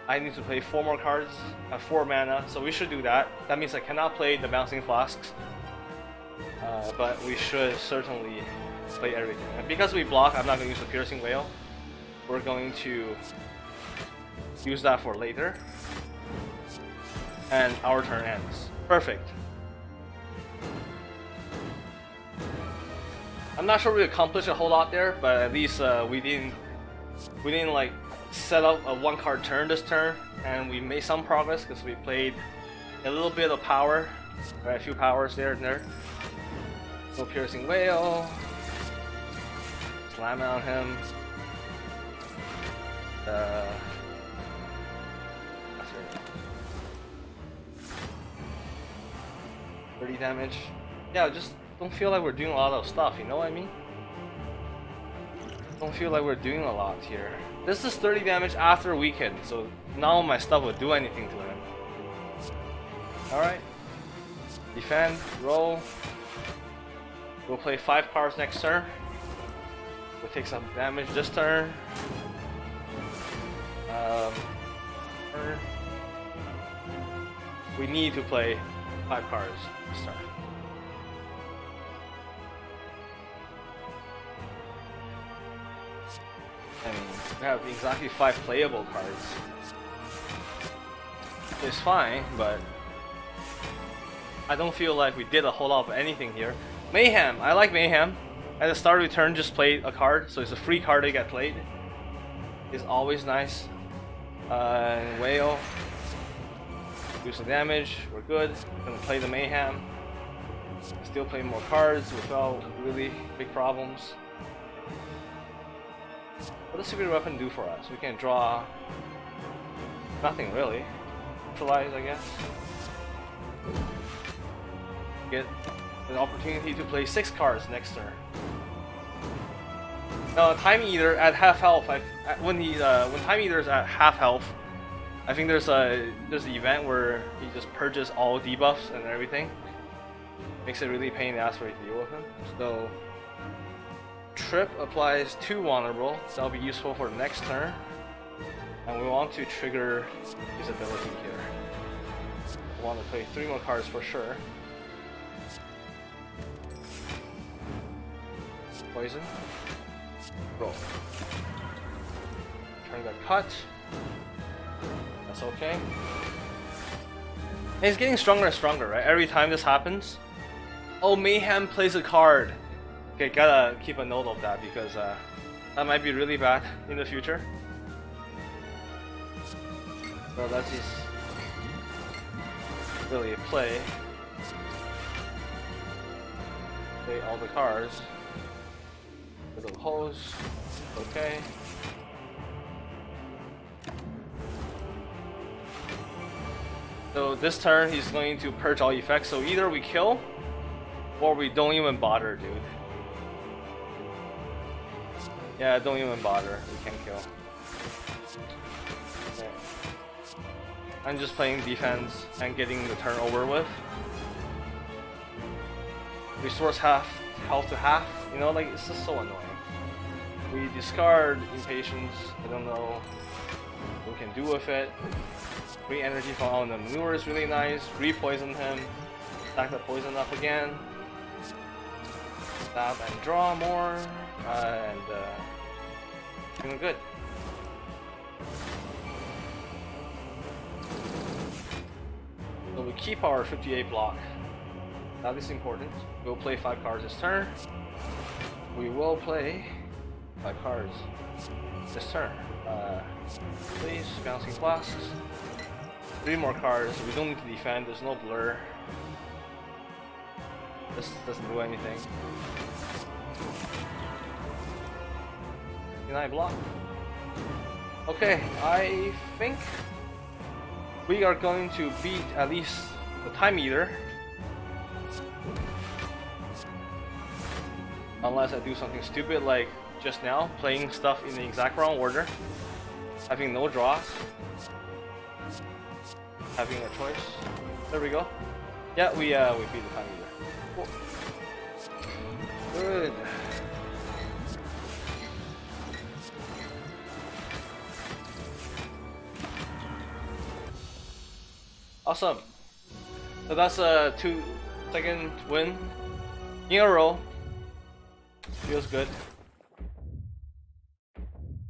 I need to play 4 more cards. I have 4 mana, so we should do that. That means I cannot play the Bouncing Flasks. But we should certainly play everything. And because we block, I'm not going to use the Piercing Whale. We're going to use that for later. And our turn ends. Perfect. I'm not sure we accomplished a whole lot there, but at least we didn't like set up a 1-card turn this turn, and we made some progress because we played a little bit of power, right? A few powers there and there. No Piercing Whale. Slam on him. 30 damage. Yeah, just don't feel like we're doing a lot of stuff, you know what I mean? Don't feel like we're doing a lot here. This is 30 damage after a weekend, so none of my stuff would do anything to him. Alright. Defend, roll. We'll play 5 cards next turn. We'll take some damage this turn. We need to play 5 cards this turn. I mean, we have exactly 5 playable cards. It's fine, but I don't feel like we did a whole lot of anything here. Mayhem! I like Mayhem. At the start of your turn, just play a card, so it's a free card to get played. It's always nice. Whale. Do some damage, we're good. Gonna play the Mayhem. Still play more cards without really big problems. What does Secret Weapon do for us? We can draw nothing really. Neutralize, I guess. Get an opportunity to play 6 cards next turn. Now, Time Eater at half health. When Time Eater is at half health, I think there's an event where he just purges all debuffs and everything. Makes it really pain in the ass for you to deal with him. So Trip applies 2 vulnerable, so that'll be useful for the next turn. And we want to trigger his ability here. We want to play 3 more cards for sure. Poison. Roll. Turn got cut. That's okay. And he's getting stronger and stronger, right? Every time this happens. Oh, Mayhem plays a card. Okay, gotta keep a note of that because that might be really bad in the future. So let's just really play all the cards. Little hose. Okay. So this turn he's going to purge all effects, so either we kill or we don't even bother, dude. Yeah, don't even bother. We can kill. Okay. I'm just playing defense and getting the turn over with. Restores half health to half. You know, like it's just so annoying. We discard impatience. I don't know what we can do with it. Free energy from all the manure is really nice. Re-poison him. Stack the poison up again. Stab and draw more. Feeling good. So we keep our 58 block. That is important. We'll play 5 cards this turn. We will play 5 cards this turn. Please, bouncing flasks. 3 more cards. We don't need to defend. There's no blur. This doesn't do anything. Can I block? Okay, I think we are going to beat at least the time eater. Unless I do something stupid like just now, playing stuff in the exact wrong order, having no draws, having a choice. There we go. Yeah, we beat the time eater. Cool. Good. Awesome. So that's a 2-second win in a row. Feels good.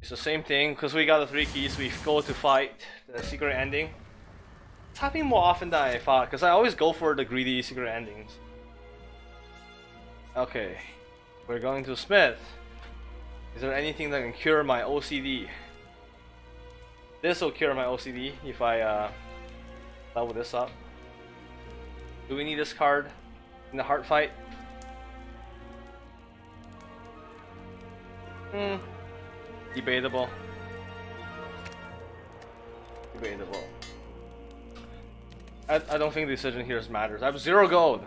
It's the same thing because we got the 3 keys. We go to fight the secret ending. It's happening more often than I thought because I always go for the greedy secret endings. Okay, we're going to Smith. Is there anything that can cure my OCD? This will cure my OCD if I level this up. Do we need this card in the heart fight? Debatable. Debatable. I don't think the decision here matters. I have 0 gold.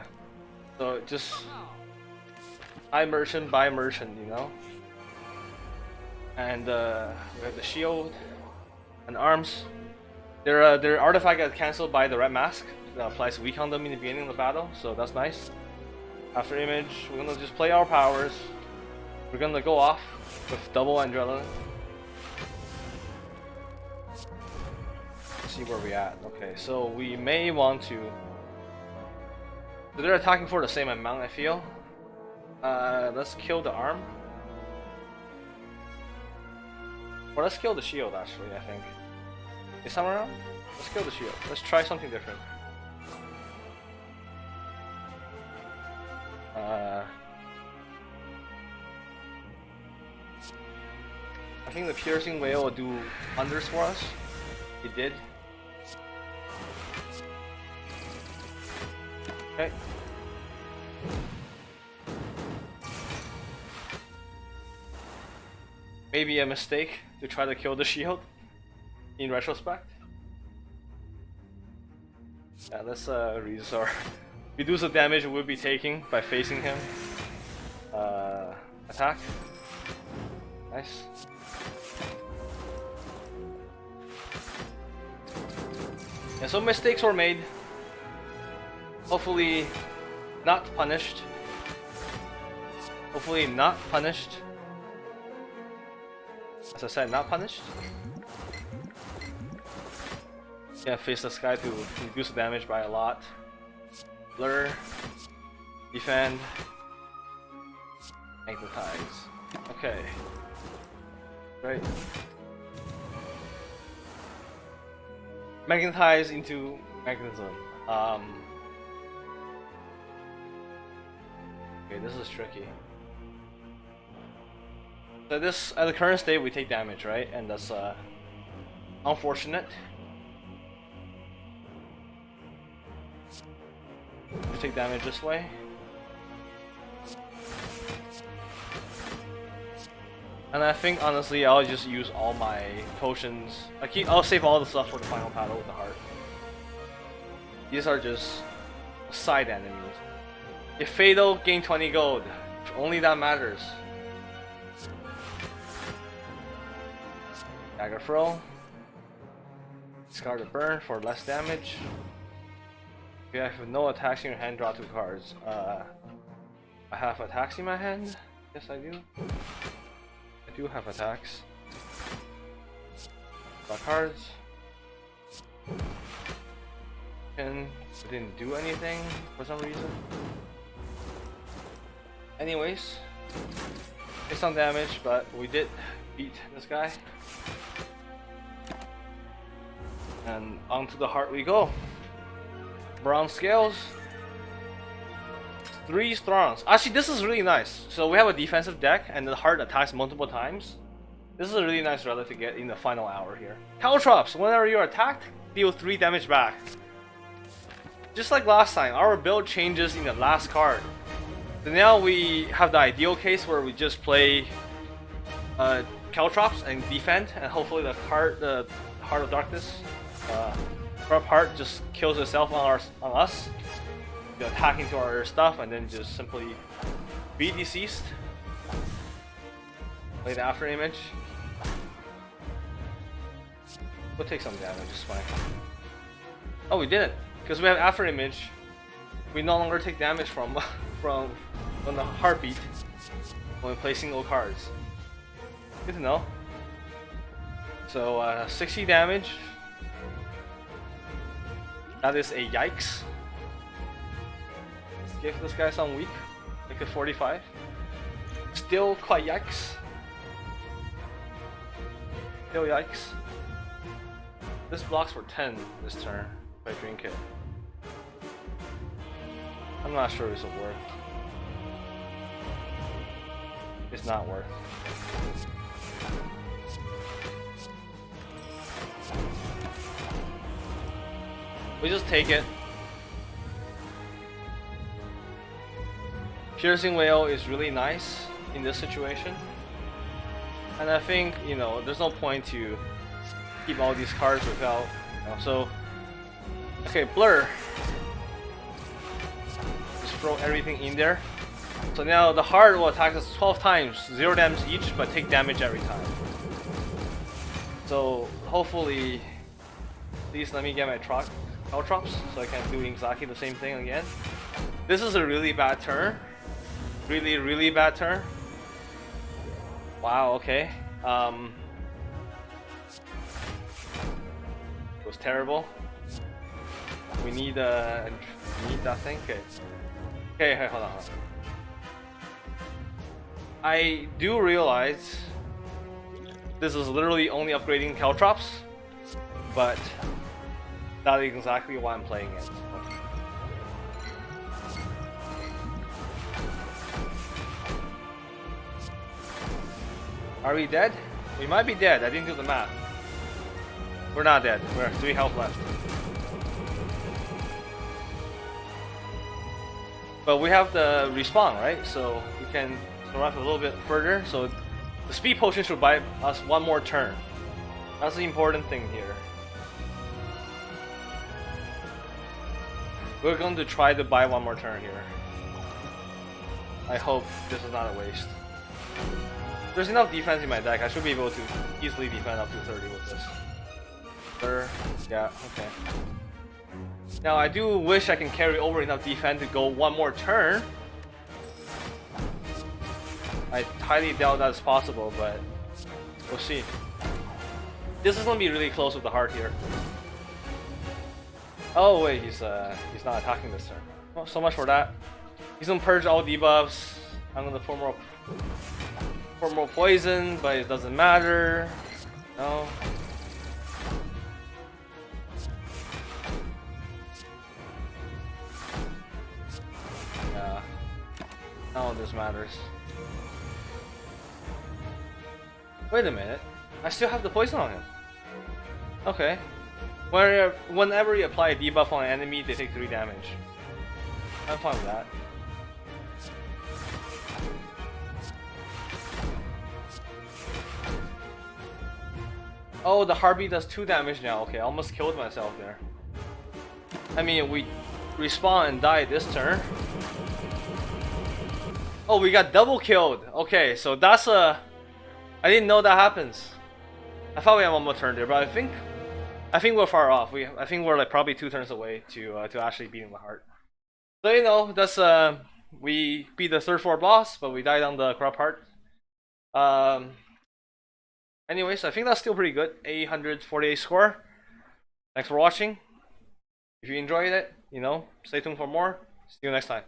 So just buy merchant, you know? And we have the shield and arms. Their artifact got cancelled by the red mask. That applies weak on them in the beginning of the battle, so that's nice. After image, we're gonna just play our powers. We're gonna go off with double adrenaline. Let's see where we at. Okay, so we may want to. So they're attacking for the same amount, I feel. Let's kill the arm. Or let's kill the shield, actually, I think. This time around? Let's kill the shield. Let's try something different. I think the piercing whale will do wonders for us. It did. Okay. Maybe a mistake to try to kill the shield in retrospect. Yeah, let's reduce the damage we'll be taking by facing him. Attack. Nice. Yeah, so mistakes were made. Hopefully not punished. Hopefully not punished. As I said, not punished. Yeah, face this guy to reduce the damage by a lot. Blur. Defend. Magnetize. Okay. Great. Magnetize into magnetism. Okay, this is tricky. So this, at the current state, we take damage, right? And that's unfortunate. We take damage this way. And I think honestly, I'll just use all my potions. I'll save all the stuff for the final battle with the heart. These are just side enemies. If fatal, gain 20 gold. If only that matters. Dagger throw. Discard a burn for less damage. If you have no attacks in your hand, draw 2 cards. I have attacks in my hand? Yes, I do. I do have attacks. Draw cards. And it didn't do anything for some reason. Anyways, take some damage, but we did beat this guy. And onto the heart we go. Bronze scales. 3 strongs. Actually, this is really nice. So we have a defensive deck, and the heart attacks multiple times. This is a really nice relic to get in the final hour here. Caltrops. Whenever you're attacked, deal 3 damage back. Just like last time, our build changes in the last card. So now we have the ideal case where we just play Caltrops and defend, and hopefully the Heart of Darkness, Corrupt Heart, just kills itself on us. We attack into our stuff and then just simply be deceased. Play the after image. We'll take some damage, it's fine. Oh, we didn't, because we have after image. We no longer take damage from the heartbeat when we play single cards. Good to know. So 60 damage. That is a yikes. Let's give this guy some weak. Make it 45. Still quite yikes. Still yikes. This blocks for 10 this turn if I drink it. I'm not sure it's worth. It's not worth. We just take it. Piercing Wail is really nice in this situation. And I think, you know, there's no point to keep all these cards without, you know, so okay, Blur. Just throw everything in there. So now the heart will attack us 12 times, 0 damage each, but take damage every time. So hopefully, please let me get my Caltrops so I can do exactly the same thing again. This is a really bad turn. Really, really bad turn. Wow, okay. It was terrible. We need that thing. Okay. Okay, hold on. I do realize this is literally only upgrading Caltrops, but that is exactly why I'm playing it. Are we dead? We might be dead. I didn't do the math. We're not dead. We're 3 health left. But we have the respawn, right? So we can survive a little bit further. So the speed potion should buy us 1 more turn. That's the important thing here. We're going to try to buy 1 more turn here. I hope this is not a waste. There's enough defense in my deck. I should be able to easily defend up to 30 with this. Yeah, okay. Now I do wish I can carry over enough defense to go 1 more turn. I highly doubt that's possible, but we'll see. This is gonna be really close with the heart here. Oh wait, he's not attacking this turn. Oh, so much for that. He's gonna purge all debuffs. I'm gonna pour more poison, but it doesn't matter. No. Yeah. None of this matters. Wait a minute. I still have the poison on him. Okay. Whenever you apply a debuff on an enemy, they take 3 damage. I'm fine with that. Oh, the heartbeat does 2 damage now. Okay, I almost killed myself there. I mean, we respawn and die this turn. Oh, we got double killed. Okay, so that's a... I didn't know that happens. I thought we had one more turn there, but I think we're far off. I think we're like probably 2 turns away to actually beating the heart. So you know, that's we beat the third floor boss, but we died on the corrupt heart. Anyways, I think that's still pretty good. 848 score. Thanks for watching. If you enjoyed it, you know, stay tuned for more. See you next time.